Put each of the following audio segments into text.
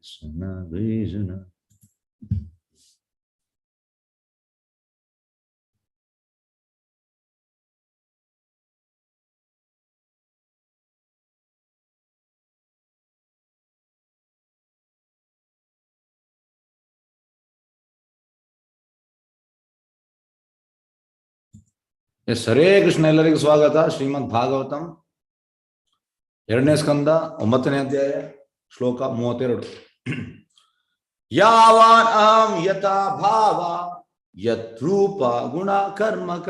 Krishna. S, Hare Krishna. ಎಲ್ಲರಿಗೂ ಸ್ವಾಗತ. ಶ್ರೀಮದ್ ಭಾಗವತಂ 2ನೇ ಸ್ಕಂದ 9ನೇ ಅಧ್ಯಾಯ ಶ್ಲೋಕ 32. ಯಾವಾನ್ ಅಹಂ ಯಥಾ ಭಾವ ಯತ್ ರೂಪ ಗುಣ ಕರ್ಮಕ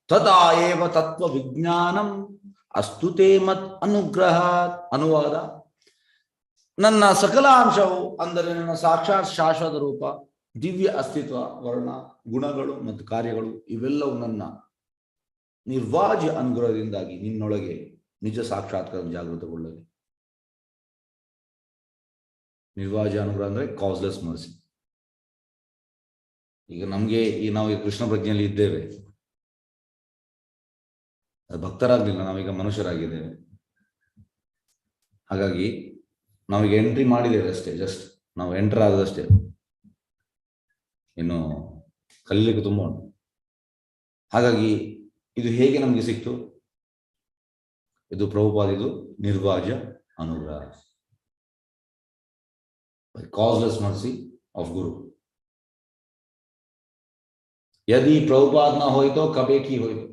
ತಥಾ ಏವ ತತ್ವ ವಿಜ್ಞಾನಂ ಅಸ್ತು ತೇ ಮತ್ ಅನುಗ್ರಹಾತ್. ಅನುವಾದ: ನನ್ನ ಸಕಲಾಂಶವು ಅಂದರೆ ನನ್ನ ಸಾಕ್ಷಾತ್ ಶಾಶ್ವತ ರೂಪ, ದಿವ್ಯ ಅಸ್ತಿತ್ವ, ವರ್ಣ, ಗುಣಗಳು ಮತ್ತು ಕಾರ್ಯಗಳು ಇವೆಲ್ಲವೂ ನನ್ನ ನಿರ್ವಾಜ್ಯ ಅನುಗ್ರಹದಿಂದಾಗಿ ನಿನ್ನೊಳಗೆ ನಿಜ ಸಾಕ್ಷಾತ್ಕಾರ ಜಾಗೃತಗೊಳ್ಳಲಿ. ನಿರ್ವಾಜ್ಯ ಅನುಗ್ರಹ ಅಂದ್ರೆ ಕಾಸ್ಲೆಸ್ ಮರ್ಸಿ. ಈಗ ನಮ್ಗೆ ನಾವು ಈ ಕೃಷ್ಣ ಪ್ರಜ್ಞೆಯಲ್ಲಿ ಇದ್ದೇವೆ, ಭಕ್ತರಾಗ್ಲಿಲ್ಲ, ನಾವೀಗ ಮನುಷ್ಯರಾಗಿದ್ದೇವೆ. ಹಾಗಾಗಿ ನಾವೀಗ ಎಂಟ್ರಿ ಮಾಡಿದ್ದೇವೆ ಅಷ್ಟೇ, ಜಸ್ಟ್ ನಾವು ಎಂಟರ್ ಆದದಷ್ಟೇ. ಇನ್ನು ಕಲೀಲಿಕ್ಕೆ ತುಂಬ ಉಂಟು. ಹಾಗಾಗಿ ಇದು ಹೇಗೆ ನಮಗೆ ಸಿಕ್ತು? ಇದು ಪ್ರಭುಪಾದಿದು ನಿರ್ವಾಜ್ಯ ಅನುಗ್ರಹ, ಕಾಸ್ಲೆಸ್ ಮರ್ಸಿ ಆಫ್ ಗುರು. ಯದಿ ಪ್ರಭುಪಾದ ನ ಹೋಯ್ತೋ ಕಬೇಕಿ ಹೋಯ್ತು.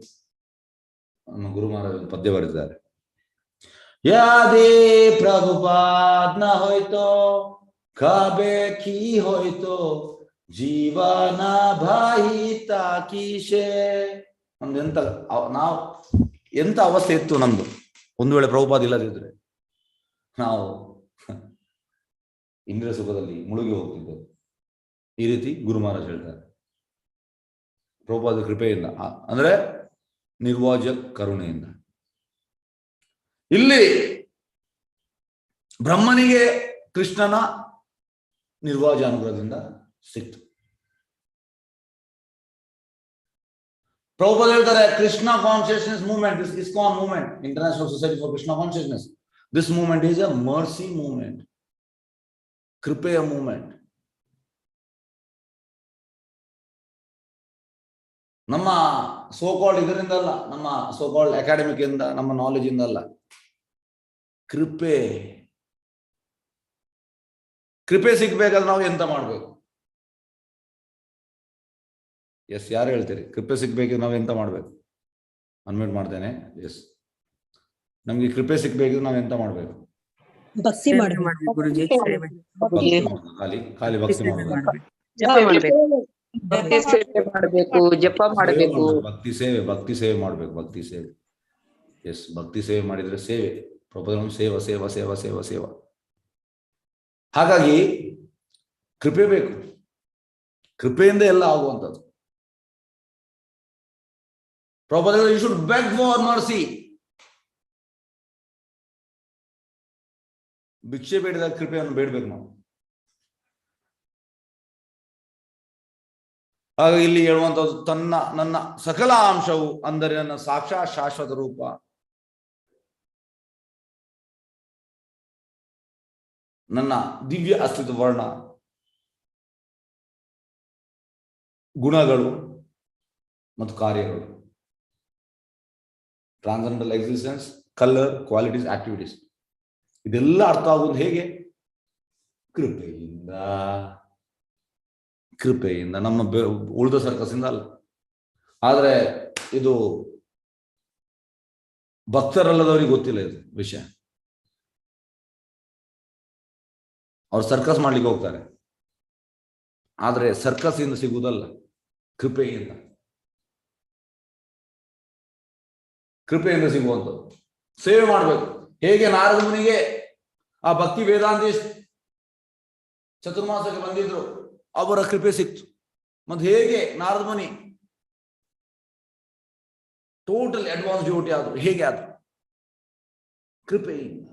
ನಮ್ಮ ಗುರು ಮಹಾರಾಜ ಪದ್ಯ ಬರೆದಿದ್ದಾರೆ. ಯದಿ ಪ್ರಭುಪಾದ ನ ಹೋಯ್ತೋ ಕಬೇಕಿ ಹೋಯ್ತೋ ಜೀವನ ಭಾಯಿತ ಕೀಶೆ. ನಮ್ದು ಎಂತ ಅವಸ್ಥೆ ಇತ್ತು ನಮ್ದು ಒಂದು ವೇಳೆ ಪ್ರಭುಪಾದ ಇಲ್ಲದಿದ್ರೆ. ನಾವು ಇಂದ್ರಿಯ ಸುಖದಲ್ಲಿ ಮುಳುಗಿ ಹೋಗ್ತಿದ್ದೆವು. ಈ ರೀತಿ ಗುರು ಮಹಾರಾಜ್ ಹೇಳ್ತಾರೆ. ಪ್ರಭುಪಾದ ಕೃಪೆಯಿಂದ, ಅಂದ್ರೆ ನಿರ್ವಾಜ್ಯ ಕರುಣೆಯಿಂದ. ಇಲ್ಲಿ ಬ್ರಹ್ಮನಿಗೆ ಕೃಷ್ಣನ ನಿರ್ವಾಜ್ಯ ಅನುಗ್ರಹದಿಂದ ಸಿಕ್ತು. ಪ್ರಭುಪಾದ ಹೇಳ್ತಾರೆ, Krishna consciousness movement, this ISKCON movement, international society for Krishna consciousness, this movement is a mercy movement, ಕೃಪೆಯ ಮೂವ್ಮೆಂಟ್. ನಮ್ಮ ಸೋಕಾಲ್ಡ್ ಇದರಿಂದಲ್ಲ, ನಮ್ಮ ಸೋಕಾಲ್ಡ್ ಅಕಾಡೆಮಿಕ್ ಇಂದ, ನಮ್ಮ ನಾಲೆಜ್ ಇಂದ ಅಲ್ಲ. ಕೃಪೆ ಸಿಗ್ಬೇಕಾದ್ರೆ ನಾವು ಎಂತ ಮಾಡ್ಬೇಕು? ಎಸ್, ಯಾರು ಹೇಳ್ತೀರಿ? ಕೃಪೆ ಸಿಗ್ಬೇಕಿದ್ರೆ ನಾವು ಎಂತ ಮಾಡ್ಬೇಕು? ಅನ್ಮ್ಯೂಟ್ ಮಾಡ್ತೇನೆ. ಎಸ್, ನಮ್ಗೆ ಕೃಪೆ ಸಿಗ್ಬೇಕಿದ್ರೆ ನಾವು ಎಂತ ಮಾಡ್ಬೇಕು? ಭಕ್ತಿ ಮಾಡಬೇಕು ಗುರುಜಿ. ಖಾಲಿ ಭಕ್ತಿ ಮಾಡಬೇಕು, ಜಪ ಮಾಡಬೇಕು, ಭಕ್ತಿ ಸೇವೆ ಮಾಡಬೇಕು, ಭಕ್ತಿ ಸೇವೆ. ಎಸ್, ಭಕ್ತಿ ಸೇವೆ ಮಾಡಿದ್ರೆ ಸೇವೆ, ಪ್ರಭುತ್ವ ಸೇವಾ ಸೇವಾ ಸೇವಾ ಸೇವಾ ಸೇವಾ. ಹಾಗಾಗಿ ಕೃಪೆ ಬೇಕು, ಕೃಪೆಯಿಂದ ಎಲ್ಲ ಆಗುವಂಥದ್ದು. ಪ್ರಭುತ್ವ you should beg for mercy. ಭಿಕ್ಷೆ ಬೇಡಿದಾಗ ಕೃಪೆಯನ್ನು ಬೇಡಬೇಕು ನಾವು. ಆಗ ಇಲ್ಲಿ ಹೇಳುವಂಥದ್ದು, ನನ್ನ ಸಕಲ ಅಂಶವು ಅಂದರೆ ನನ್ನ ಸಾಕ್ಷಾತ್ ಶಾಶ್ವತ ರೂಪ, ನನ್ನ ದಿವ್ಯ ಅಸ್ತಿತ್ವ, ವರ್ಣ, ಗುಣಗಳು ಮತ್ತು ಕಾರ್ಯಗಳು, transcendental existence, colour, qualities, activities, ಇದೆಲ್ಲ ಅರ್ಥ ಆಗುವುದು ಹೇಗೆ? ಕೃಪೆಯಿಂದ, ನಮ್ಮ ಉಳಿದ ಸರ್ಕಸಿಂದ ಅಲ್ಲ. ಆದ್ರೆ ಇದು ಭಕ್ತರಲ್ಲದವರಿಗೆ ಗೊತ್ತಿಲ್ಲ ಇದು ವಿಷಯ. ಅವ್ರು ಸರ್ಕಸ್ ಮಾಡ್ಲಿಕ್ಕೆ ಹೋಗ್ತಾರೆ, ಆದ್ರೆ ಸರ್ಕಸ್ ಇಂದ ಸಿಗುವುದಲ್ಲ, ಕೃಪೆಯಿಂದ ಸಿಗುವಂಥದ್ದು. ಸೇವೆ ಮಾಡಬೇಕು. ಹೇಗೆ ನಾರದ ಮುನಿಗೆ ಆ ಭಕ್ತಿ ವೇದಾಂತಿ ಚತುರ್ಮಾಸಕ್ಕೆ ಬಂದಿದ್ರು, ಅವರ ಕೃಪೆ ಸಿಕ್ತು. ಮತ್ತೆ ಹೇಗೆ ನಾರದ ಮುನಿ ಟೋಟಲ್ ಅಡ್ವಾನ್ಸ್ ಡ್ಯೂಟಿ ಆದ್ರು, ಹೇಗೆ ಆದ್ರು? ಕೃಪೆಯಿಂದ.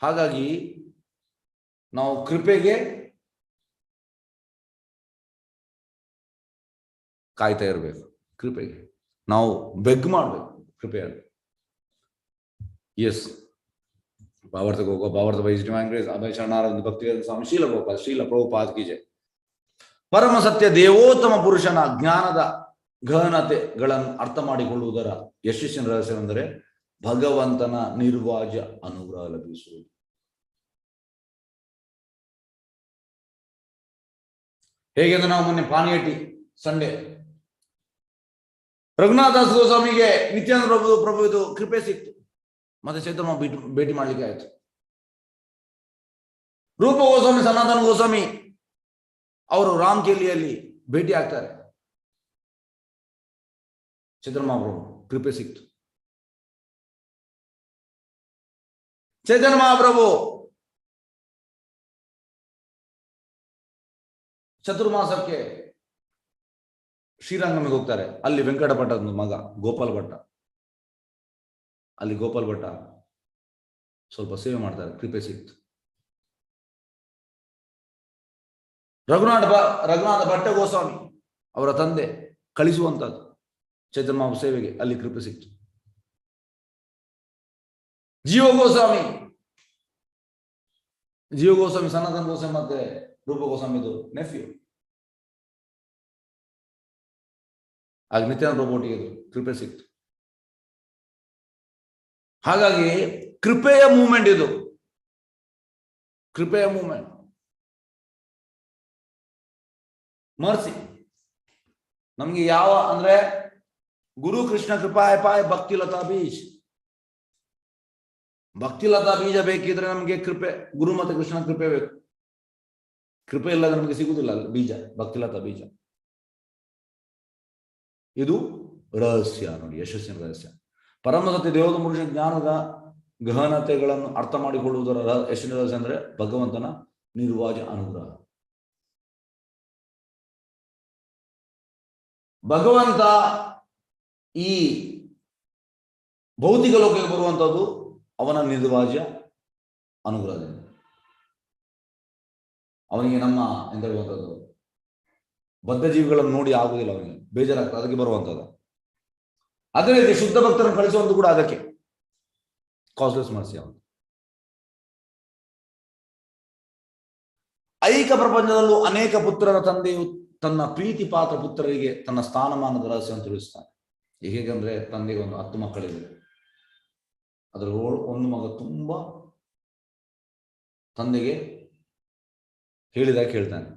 ಹಾಗಾಗಿ ನಾವು ಕೃಪೆಗೆ ಕಾಯ್ತಾ ಇರಬೇಕು. ಕೃಪೆಗೆ ನಾವು ಬೆಗ್ ಮಾಡಬೇಕು. ಕೃಪೆಯನ್ನು. ಎಸ್, ಭಾವಾರ್ಥ ಹೋಗುವ ಭಾವಾರ್ಥ ವೈಸ್ ಡಿವೈನ್ ಗ್ರೇಸ್ ಅಭಯ ಶರಣಾನಂದ ಭಕ್ತಿ ಸ್ವಾಮಿ ಶೀಲ ಗೋಪಾಲ್ ಶೀಲ ಪ್ರಭುಪಾದ ಕಿ ಜೈ. ಪರಮ ಸತ್ಯ ದೇವೋತ್ತಮ ಪುರುಷನ ಜ್ಞಾನದ ಗಹನತೆಗಳನ್ನು ಅರ್ಥ ಮಾಡಿಕೊಳ್ಳುವುದರ ಯಶಸ್ಸಿನ ರಹಸ್ಯವೆಂದರೆ ಭಗವಂತನ ನಿರ್ವಾಜ್ಯ ಅನುಗ್ರಹ ಲಭಿಸುವುದು. ಹೇಗೆಂದ್ರೆ ನಾವು ಮೊನ್ನೆ ಪಾನಿಯಟ್ಟಿ ಸಂಡೇ ರಘುನಾಥದಾಸ್ ಗೋಸ್ವಾಮಿಗೆ ನಿತ್ಯಾನಂದ ಪ್ರಭು ಇದು ಕೃಪೆ ಸಿಕ್ತು, ಮತ್ತೆ ಚೈತನ್ಯ ಭೇಟಿ ಮಾಡ್ಲಿಕ್ಕೆ ಆಯ್ತು. ರೂಪ ಗೋಸ್ವಾಮಿ ಸನಾತನ ಗೋಸ್ವಾಮಿ ಅವರು ರಾಮಕೇಲಿಯಲ್ಲಿ ಭೇಟಿ ಆಗ್ತಾರೆ. ಚೈತನ್ಯ ಮಹಾಪ್ರಭು ಕೃಪೆ ಸಿಕ್ತು. ಚೈತನ್ಯ ಮಹಾಪ್ರಭು ಚತುರ್ಮಾಸಕ್ಕೆ ಶ್ರೀರಂಗಮಿಗೆ ಹೋಗ್ತಾರೆ. ಅಲ್ಲಿ ವೆಂಕಟ ಭಟ್ಟದ ಮಗ ಗೋಪಾಲ್ ಭಟ್ಟ, ಅಲ್ಲಿ ಗೋಪಾಲ್ ಭಟ್ಟ ಸ್ವಲ್ಪ ಸೇವೆ ಮಾಡ್ತಾರೆ, ಕೃಪೆ ಸಿಕ್ತು. ರಘುನಾಥ ಭಟ್ಟ ಗೋಸ್ವಾಮಿ ಅವರ ತಂದೆ ಕಳಿಸುವಂತದ್ದು ಚೈತನ್ಯ ಮಹಾಪ್ರಭು ಸೇವೆಗೆ, ಅಲ್ಲಿ ಕೃಪೆ ಸಿಕ್ತು. ಜೀವ ಗೋಸ್ವಾಮಿ ಸನಾತನ ಗೋಸ್ವಾಮಿ ಮತ್ತೆ ರೂಪ ಗೋಸ್ವಾಮಿದು ನೆಫ್ಯೂ. ಆಗ ನಿತ್ಯಾನಂದ ಪ್ರಭು ಒಟ್ಟಿಗೆ ಕೃಪೆ ಸಿಕ್ತು. ಹಾಗಾಗಿ ಕೃಪೆಯ ಮೂವ್ಮೆಂಟ್ ಇದು, ಕೃಪೆಯ ಮೂವ್ಮೆಂಟ್. ಮರ್ಸಿ ನಮ್ಗೆ ಯಾವ ಅಂದ್ರೆ ಗುರು ಕೃಷ್ಣ ಕೃಪಾಯ ಪಾಯ ಭಕ್ತಿಲತಾ ಬೀಜ. ಭಕ್ತಿಲತಾ ಬೀಜ ಬೇಕಿದ್ರೆ ನಮ್ಗೆ ಕೃಪೆ, ಗುರು ಮತ್ತೆ ಕೃಷ್ಣ ಕೃಪೆ ಬೇಕು. ಕೃಪೆ ಇಲ್ಲದ ನಮಗೆ ಸಿಗುವುದಿಲ್ಲ ಬೀಜ, ಭಕ್ತಿಲತಾ ಬೀಜ. ಇದು ರಹಸ್ಯ ನೋಡಿ, ಯಶಸ್ಸಿನ ರಹಸ್ಯ. ಪರಮಸತ್ಯ ದೇವದ ಪುರುಷ ಜ್ಞಾನದ ಗಹನತೆಗಳನ್ನು ಅರ್ಥ ಮಾಡಿಕೊಳ್ಳುವುದರ ಯಶಸ್ಸಿನ ರಹಸ್ಯ ಅಂದ್ರೆ ಭಗವಂತನ ನಿರ್ವಾಜ ಅನುಗ್ರಹ. ಭಗವಂತ ಈ ಭೌತಿಕ ಲೋಕಕ್ಕೆ ಬರುವಂತದ್ದು ಅವನ ನಿರ್ವಾಜ್ಯ ಅನುಗ್ರಹದಿಂದ. ಅವನಿಗೆ ನಮ್ಮ ಎಂತ ಹೇಳುವಂಥದ್ದು ಬದ್ಧ ಜೀವಿಗಳನ್ನು ನೋಡಿ ಆಗುವುದಿಲ್ಲ, ಅವನಿಗೆ ಬೇಜಾರಾಗ್ತದೆ, ಅದಕ್ಕೆ ಬರುವಂಥದ್ದು. ಅದೇ ರೀತಿ ಶುದ್ಧ ಭಕ್ತರನ್ನು ಕಳಿಸುವಂತ ಕೂಡ ಅದಕ್ಕೆ ಕಾಸ್ಲೆಸ್ ಮರ್ಸಿ. ಅವನು ಐಕ ಪ್ರಪಂಚದಲ್ಲೂ ಅನೇಕ ಪುತ್ರರ ತಂದೆಯು ತನ್ನ ಪ್ರೀತಿ ಪಾತ್ರ ಪುತ್ರರಿಗೆ ತನ್ನ ಸ್ಥಾನಮಾನದ ರಹಸ್ಯವನ್ನು ತಿಳಿಸ್ತಾನೆ. ಹೇಗೆಂದ್ರೆ ತಂದೆಗೆ ಒಂದು 10 ಮಕ್ಕಳಿದೆ, ಅದರ ಒಂದು ಮಗ ತುಂಬಾ ತಂದೆಗೆ ಹೇಳಿದಾಗ ಕೇಳ್ತಾನೆ,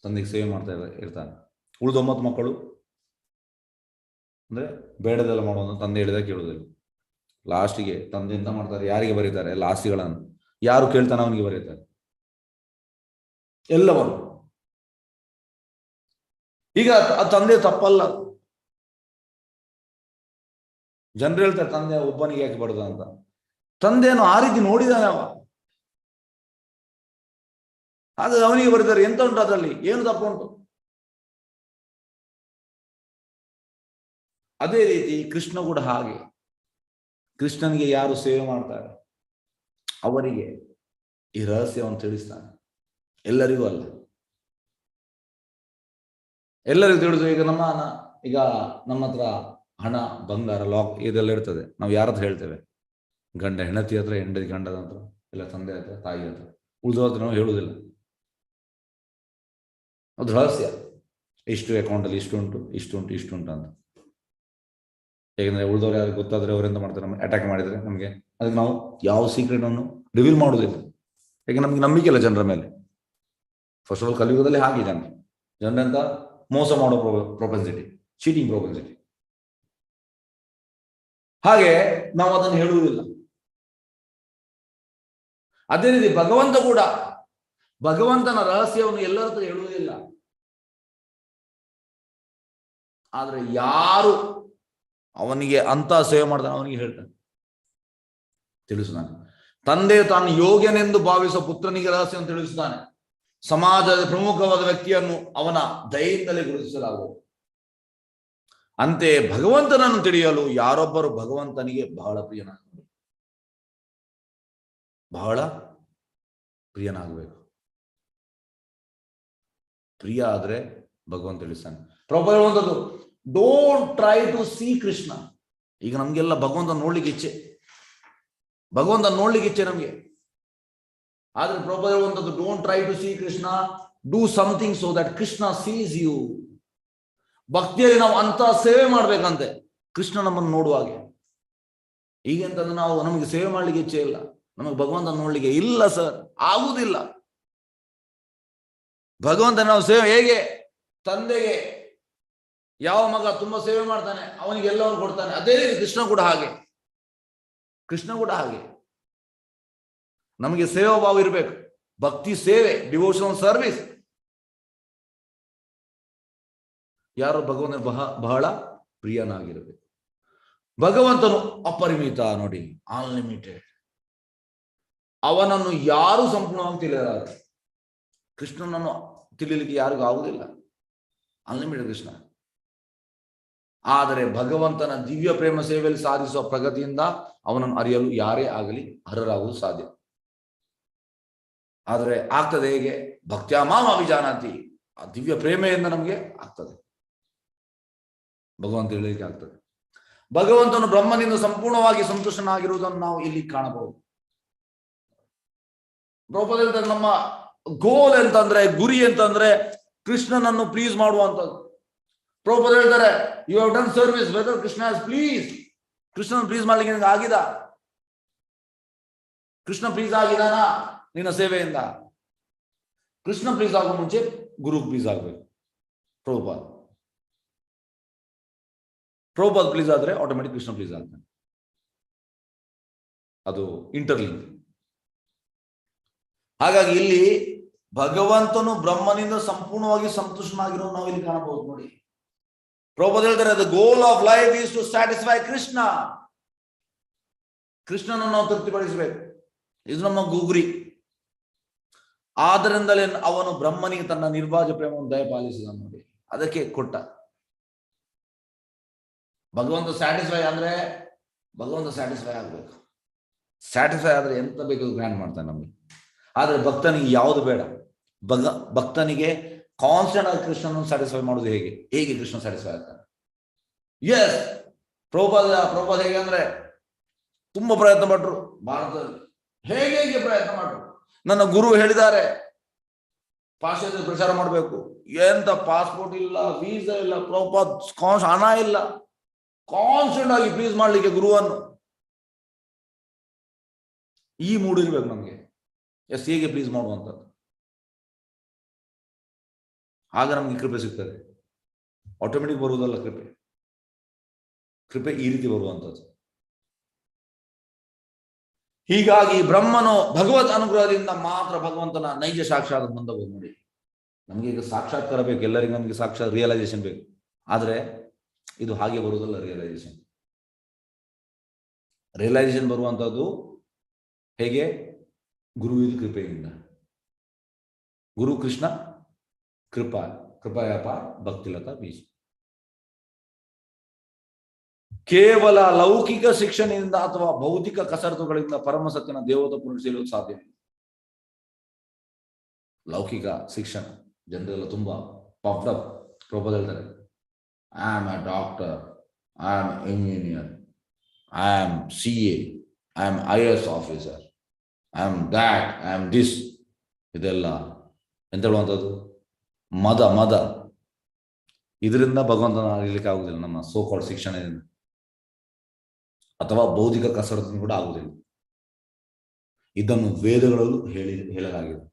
ತಂದೆಗೆ ಸೇವೆ ಮಾಡ್ತಾ ಇರ್ತಾನೆ. ಉಳಿದ 9 ಮಕ್ಕಳು ಅಂದ್ರೆ ಬೇಡದೆಲ್ಲ ಮಾಡೋದು, ತಂದೆ ಹೇಳಿದಾಗ ಕೇಳುವುದಿಲ್ಲ. ಲಾಸ್ಟಿಗೆ ತಂದೆ ಎಂತ ಮಾಡ್ತಾರೆ, ಯಾರಿಗೆ ಬರೀತಾರೆ ಎಲ್ಲ ಆಸ್ತಿಗಳನ್ನು, ಯಾರು ಕೇಳ್ತಾನೆ ಅವನಿಗೆ ಬರೀತಾರೆ ಎಲ್ಲವನ್ನು. ಈಗ ತಂದೆ ತಪ್ಪಲ್ಲ. ಜನರು ಹೇಳ್ತಾರೆ ತಂದೆ ಒಬ್ಬನಿಗೆ ಯಾಕೆ ಬರುದ ಅಂತ. ತಂದೆಯನ್ನು ಆ ರೀತಿ ನೋಡಿದಾನೆ ಅವ, ಆದ್ರೆ ಅವನಿಗೆ ಬರೀತಾರೆ. ಎಂತ ಉಂಟು ಅದರಲ್ಲಿ, ಏನು ತಪ್ಪುಂಟು? ಅದೇ ರೀತಿ ಕೃಷ್ಣ ಕೂಡ ಹಾಗೆ. ಕೃಷ್ಣನಿಗೆ ಯಾರು ಸೇವೆ ಮಾಡ್ತಾರೆ ಅವರಿಗೆ ಈ ರಹಸ್ಯವನ್ನು ತಿಳಿಸ್ತಾನೆ, ಎಲ್ಲರಿಗೂ ಅಲ್ಲ. ಎಲ್ಲರಿಗೂ ತಿಳಿದು ಈಗ ನಮ್ಮ ಹತ್ರ ಹಣ ಬಂಗಾರ ಲಾಕ್ ಇದೆಲ್ಲ ಇರ್ತದೆ, ನಾವು ಯಾರ ಹತ್ರ ಹೇಳ್ತೇವೆ? ಗಂಡ ಹೆಂಡತಿ ಹತ್ರ, ಹೆಂಡತಿ ಗಂಡದ ಹತ್ರ, ಇಲ್ಲ ತಂದೆ ಹತ್ರ, ತಾಯಿ ಹತ್ರ. ಉಳಿದ ಹತ್ರ ನಾವು ಹೇಳುವುದಿಲ್ಲ. ಅದು ರಹಸ್ಯ. ಇಷ್ಟು ಅಕೌಂಟಲ್ಲಿ ಇಷ್ಟು ಉಂಟು, ಇಷ್ಟು ಉಂಟು, ಇಷ್ಟು ಉಂಟು ಅಂತ. ಹೇಗೆಂದ್ರೆ ಉಳಿದವ್ರು ಯಾರು ಗೊತ್ತಾದ್ರೆ ಅವರೆಂತ ಮಾಡ್ತಾರೆ, ನಮ್ಗೆ ಅಟ್ಯಾಕ್ ಮಾಡಿದ್ರೆ ನಮಗೆ, ಅದಕ್ಕೆ ನಾವು ಯಾವ ಸೀಕ್ರೆಟ್ ಅನ್ನು ರಿವೀಲ್ ಮಾಡುವುದಿಲ್ಲ. ಯಾಕೆ ನಮ್ಗೆ ನಂಬಿಕೆ ಇಲ್ಲ ಜನರ ಮೇಲೆ. ಫಸ್ಟ್ ಆಫ್ ಆಲ್ ಕಲಿಯುಗದಲ್ಲಿ ಹಾಗೆ ಜನರಂತ ಮೋಸ ಮಾಡೋ ಪ್ರೊಪೆನ್ಸಿಟಿ, ಚೀಟಿಂಗ್ ಪ್ರೊಪೆನ್ಸಿಟಿ. ಹಾಗೆ ನಾವು ಅದನ್ನು ಹೇಳುವುದಿಲ್ಲ. ಅದೇ ರೀತಿ ಭಗವಂತ ಕೂಡ ಭಗವಂತನ ರಹಸ್ಯವನ್ನು ಎಲ್ಲರ ಹತ್ರ ಹೇಳುವುದಿಲ್ಲ. ಆದ್ರೆ ಯಾರು ಅವನಿಗೆ ಅಂತ ಸೇವೆ ಮಾಡ್ತಾನೆ ಅವನಿಗೆ ಹೇಳ್ತಾನೆ, ತಿಳಿಸುತ್ತಾನೆ. ತಂದೆ ತಾನು ಯೋಗ್ಯನೆಂದು ಭಾವಿಸುವ ಪುತ್ರನಿಗೆ ರಹಸ್ಯವನ್ನು ತಿಳಿಸುತ್ತಾನೆ. ಸಮಾಜದ ಪ್ರಮುಖವಾದ ವ್ಯಕ್ತಿಯನ್ನು ಅವನ ದಯೆಯಿಂದಲೇ ಗುರುತಿಸಲಾಗುವುದು. ಅಂತೆಯೇ ಭಗವಂತನನ್ನು ತಿಳಿಯಲು ಯಾರೊಬ್ಬರು ಭಗವಂತನಿಗೆ ಬಹಳ ಪ್ರಿಯನಾಗಬೇಕು. ಪ್ರಿಯ ಆದ್ರೆ ಭಗವಂತ ತಿಳಿಸ್ತಾನೆ. ಪ್ರಭು ಹೇಳುವಂಥದ್ದು, don't try to see Krishna. ಈಗ ನಮ್ಗೆಲ್ಲ ಭಗವಂತ ನೋಡ್ಲಿಕ್ಕೆ ಇಚ್ಛೆ, ಭಗವಂತ ನೋಡ್ಲಿಕ್ಕೆ ಇಚ್ಛೆ ನಮ್ಗೆ. ಆದ್ರೆ ಪ್ರಭುಪಾದ ಹೇಳುವಂಥದ್ದು don't try to see Krishna, do something so that Krishna sees you. ಭಕ್ತಿಯಲ್ಲಿ ನಾವು ಅಂತ ಸೇವೆ ಮಾಡ್ಬೇಕಂತೆ ಕೃಷ್ಣ ನಮ್ಮನ್ನು ನೋಡುವ ಹಾಗೆ. ಈಗೆಂತಂದ್ರೆ ನಮಗೆ ಸೇವೆ ಮಾಡ್ಲಿಕ್ಕೆ ಇಚ್ಛೆ ಇಲ್ಲ, ನಮಗೆ ಭಗವಂತ ನೋಡ್ಲಿಕ್ಕೆ ಇಲ್ಲ ಸರ್, ಆಗುವುದಿಲ್ಲ. ಭಗವಂತ ನಾವು ಸೇವೆ ಹೇಗೆ ತಂದೆಗೆ ಯಾವ ಮಗ ತುಂಬಾ ಸೇವೆ ಮಾಡ್ತಾನೆ ಅವನಿಗೆ ಎಲ್ಲವನ್ನು ಕೊಡ್ತಾನೆ, ಅದೇ ರೀತಿ ಕೃಷ್ಣ ಕೂಡ ಹಾಗೆ, ಕೃಷ್ಣ ಕೂಡ ಹಾಗೆ. ನಮಗೆ ಸೇವಾ ಭಾವ ಇರಬೇಕು, ಭಕ್ತಿ ಸೇವೆ, ಡಿವೋಷನಲ್ ಸರ್ವಿಸ್. ಯಾರು ಭಗವಂತ ಬಹಳ ಪ್ರಿಯನಾಗಿರಬೇಕು. ಭಗವಂತನು ಅಪರಿಮಿತ ನೋಡಿ, ಅನ್ಲಿಮಿಟೆಡ್. ಅವನನ್ನು ಯಾರು ಸಂಪೂರ್ಣವಾಗಿ ತಿಳಿಯಲಾರರು. ಕೃಷ್ಣನನ್ನು ತಿಳಿಯಲಿಕ್ಕೆ ಯಾರಿಗೂ ಆಗುವುದಿಲ್ಲ, ಅನ್ಲಿಮಿಟೆಡ್ ಕೃಷ್ಣ. ಆದರೆ ಭಗವಂತನ ದಿವ್ಯ ಪ್ರೇಮ ಸೇವೆಯಲ್ಲಿ ಸಾಧಿಸುವ ಪ್ರಗತಿಯಿಂದ ಅವನನ್ನು ಅರಿಯಲು ಯಾರೇ ಆಗಲಿ ಅರ್ಹರಾಗುವುದು ಸಾಧ್ಯ. ಆದರೆ ಆಗ್ತದೆ ಹೇಗೆ? ಭಕ್ತ್ಯಾಮಾಂ ಅಭಿಜಾನಾತಿ, ಆ ದಿವ್ಯ ಪ್ರೇಮೆಯಿಂದ ನಮಗೆ ಆಗ್ತದೆ, ಭಗವಂತ ಹೇಳಲಿಕ್ಕೆ ಆಗ್ತದೆ. ಭಗವಂತನು ಬ್ರಹ್ಮನಿಂದ ಸಂಪೂರ್ಣವಾಗಿ ಸಂತುಷ್ಟನಾಗಿರುವುದನ್ನು ನಾವು ಇಲ್ಲಿ ಕಾಣಬಹುದು. ಪ್ರಭುಪಾದ ನಮ್ಮ ಗೋಲ್ ಎಂತಂದ್ರೆ, ಗುರಿ ಅಂತಂದ್ರೆ ಕೃಷ್ಣನನ್ನು ಪ್ಲೀಸ್ ಮಾಡುವಂಥದ್ದು. ಪ್ರಭುಪಾದ ಹೇಳ್ತಾರೆ, you have done service whether Krishna has please. ಕೃಷ್ಣನ ಪ್ಲೀಸ್ ಮಾಡ್ಲಿಕ್ಕೆ ನಿನಗೆ ಆಗಿದ? ಕೃಷ್ಣ ಪ್ಲೀಸ್ ಆಗಿದಾನ ನಿನ್ನ ಸೇವೆಯಿಂದ? ಕೃಷ್ಣ ಪ್ಲೀಸ್ ಆಗೋ ಮುಂಚೆ ಗುರು ಪ್ಲೀಸ್ ಆಗ್ಬೇಕು. ಪ್ರಭುಪಾದ ಪ್ಲೀಸ್ ಆದ್ರೆ ಆಟೋಮೆಟಿಕ್ ಕೃಷ್ಣ ಪ್ಲೀಸ್ ಆಗ್ತಾನೆ. ಅದು ಇಂಟರ್ಲಿಂಕ್. ಹಾಗಾಗಿ ಇಲ್ಲಿ ಭಗವಂತನು ಬ್ರಹ್ಮನಿಂದ ಸಂಪೂರ್ಣವಾಗಿ ಸಂತುಷ್ಟನಾಗಿರೋದು ನಾವು ಇಲ್ಲಿ ಕಾಣಬಹುದು ನೋಡಿ. ಪ್ರಭುಪಾದ ಹೇಳ್ತಾರೆ, the goal of life is to satisfy Krishna. ಕೃಷ್ಣನನ್ನು ನಾವು ತೃಪ್ತಿಪಡಿಸಬೇಕು, ಇದು ನಮ್ಮ ಗುರಿ. ಆದ್ದರಿಂದಲೇ ಅವನು ಬ್ರಹ್ಮನಿಗೆ ತನ್ನ ನಿರ್ವಾಜ್ಯ ಪ್ರೇಮವನ್ನು ದಯಪಾಲಿಸಿದ ನೋಡಿ, ಅದಕ್ಕೆ ಕೊಟ್ಟ. ಭಗವಂತ ಸ್ಯಾಟಿಸ್ಫೈ ಅಂದ್ರೆ ಭಗವಂತ ಸ್ಯಾಟಿಸ್ಫೈ ಆಗ್ಬೇಕು. ಸ್ಯಾಟಿಸ್ಫೈ ಆದ್ರೆ ಎಂತ ಬೇಕು ಗ್ರ್ಯಾಂಡ್ ಮಾಡ್ತಾನೆ ನಮಗೆ. ಆದ್ರೆ ಭಕ್ತನಿಗೆ ಯಾವುದು ಬೇಡ. ಭಕ್ತನಿಗೆ ಕಾನ್ಸ್ಟೆಂಟ್ ಆಗಿ ಕೃಷ್ಣನ ಸ್ಯಾಟಿಸ್ಫೈ ಮಾಡೋದು ಹೇಗೆ ಕೃಷ್ಣ ಸ್ಯಾಟಿಸ್ಫೈ ಆಗ್ತಾನೆ? ಎಸ್, ಪ್ರಭುಪಾದ ಹೇಗೆ ಅಂದ್ರೆ ತುಂಬಾ ಪ್ರಯತ್ನ ಪಟ್ರು ಭಾರತದಲ್ಲಿ. ಹೇಗೆ ಪ್ರಯತ್ನ ಮಾಡ್ರು. ನನ್ನ ಗುರು ಹೇಳಿದ್ದಾರೆ ಪಾಶ್ಚಾತ್ಯ ಪ್ರಚಾರ ಮಾಡಬೇಕು, ಎಂತ ಪಾಸ್ಪೋರ್ಟ್ ಇಲ್ಲ, ವೀಸಾ ಇಲ್ಲ, ಪ್ರಭುಪಾದ ಹಣ ಇಲ್ಲ, ಕಾನ್ಸ್ಟೆಂಟ್ ಆಗಿ ಪ್ಲೀಸ್ ಮಾಡ್ಲಿಕ್ಕೆ ಗುರುವನ್ನು. ಈ ಮೂಡ್ ಇರ್ಬೇಕು ನಮ್ಗೆ. ಎಸ್, ಹೇಗೆ ಪ್ಲೀಸ್ ಮಾಡುವಂಥದ್ದು, ಆಗ ನಮ್ಗೆ ಕೃಪೆ ಸಿಗ್ತದೆ. ಆಟೋಮೆಟಿಕ್ ಬರುವುದಲ್ಲ ಕೃಪೆ. ಕೃಪೆ ಈ ರೀತಿ ಬರುವಂಥದ್ದು. ಹೀಗಾಗಿ ಬ್ರಹ್ಮನು ಭಗವತ್ ಅನುಗ್ರಹದಿಂದ ಮಾತ್ರ ಭಗವಂತನ ನೈಜ ಸಾಕ್ಷಾತ್ ಹೊಂದಬಹುದು ನೋಡಿ. ನಮ್ಗೆ ಈಗ ಸಾಕ್ಷಾತ್ಕಾರ ಬೇಕು, ಎಲ್ಲರಿಗೂ ನಮ್ಗೆ ಸಾಕ್ಷಾತ್ ರಿಯಲೈಸೇಷನ್ ಬೇಕು. ಆದ್ರೆ ಇದು ಹಾಗೆ ಬರುವುದಲ್ಲ. ರಿಯಲೈಸೇಷನ್ ಬರುವಂತದ್ದು ಹೇಗೆ? ಗುರುವಿನ ಕೃಪೆಯಿಂದ. ಗುರು ಕೃಷ್ಣ ಕೃಪಯಾಪ ಭಕ್ತಿಲತಾ ಬೀಜ. ಕೇವಲ ಲೌಕಿಕ ಶಿಕ್ಷಣದಿಂದ ಅಥವಾ ಭೌತಿಕ ಕಸರತ್ತುಗಳಿಂದ ಪರಮ ಸತ್ಯನ ದೇವತ ಪುರುಷ ಸೇರಲು ಸಾಧ್ಯ. ಲೌಕಿಕ ಶಿಕ್ಷಣ ಜನರೆಲ್ಲ ತುಂಬಾ ಪಾಪ್ಡ್ ಅಪ್. ಪ್ರಭುಪಾದ ಹೇಳ್ತಾರೆ, I am a doctor, I am engineer, I am CA, I am IAS officer, I am that, I am this. ಇದೆಲ್ಲ ಎಂತ ಹೇಳುವಂಥದ್ದು? ಮದ. ಇದರಿಂದ ಭಗವಂತನ ಅರಿಲಿಕ್ಕೆ ಆಗುದಿಲ್ಲ. ನಮ್ಮ ಸೋಕಾಲ್ಡ್ ಶಿಕ್ಷಣದಿಂದ ಅಥವಾ ಬೌದ್ಧಿಕ ಕಸರತ್ತು ಕೂಡ ಆಗುವುದಿಲ್ಲ. ಇದನ್ನು ವೇದಗಳಲ್ಲೂ ಹೇಳಲಾಗಿದೆ.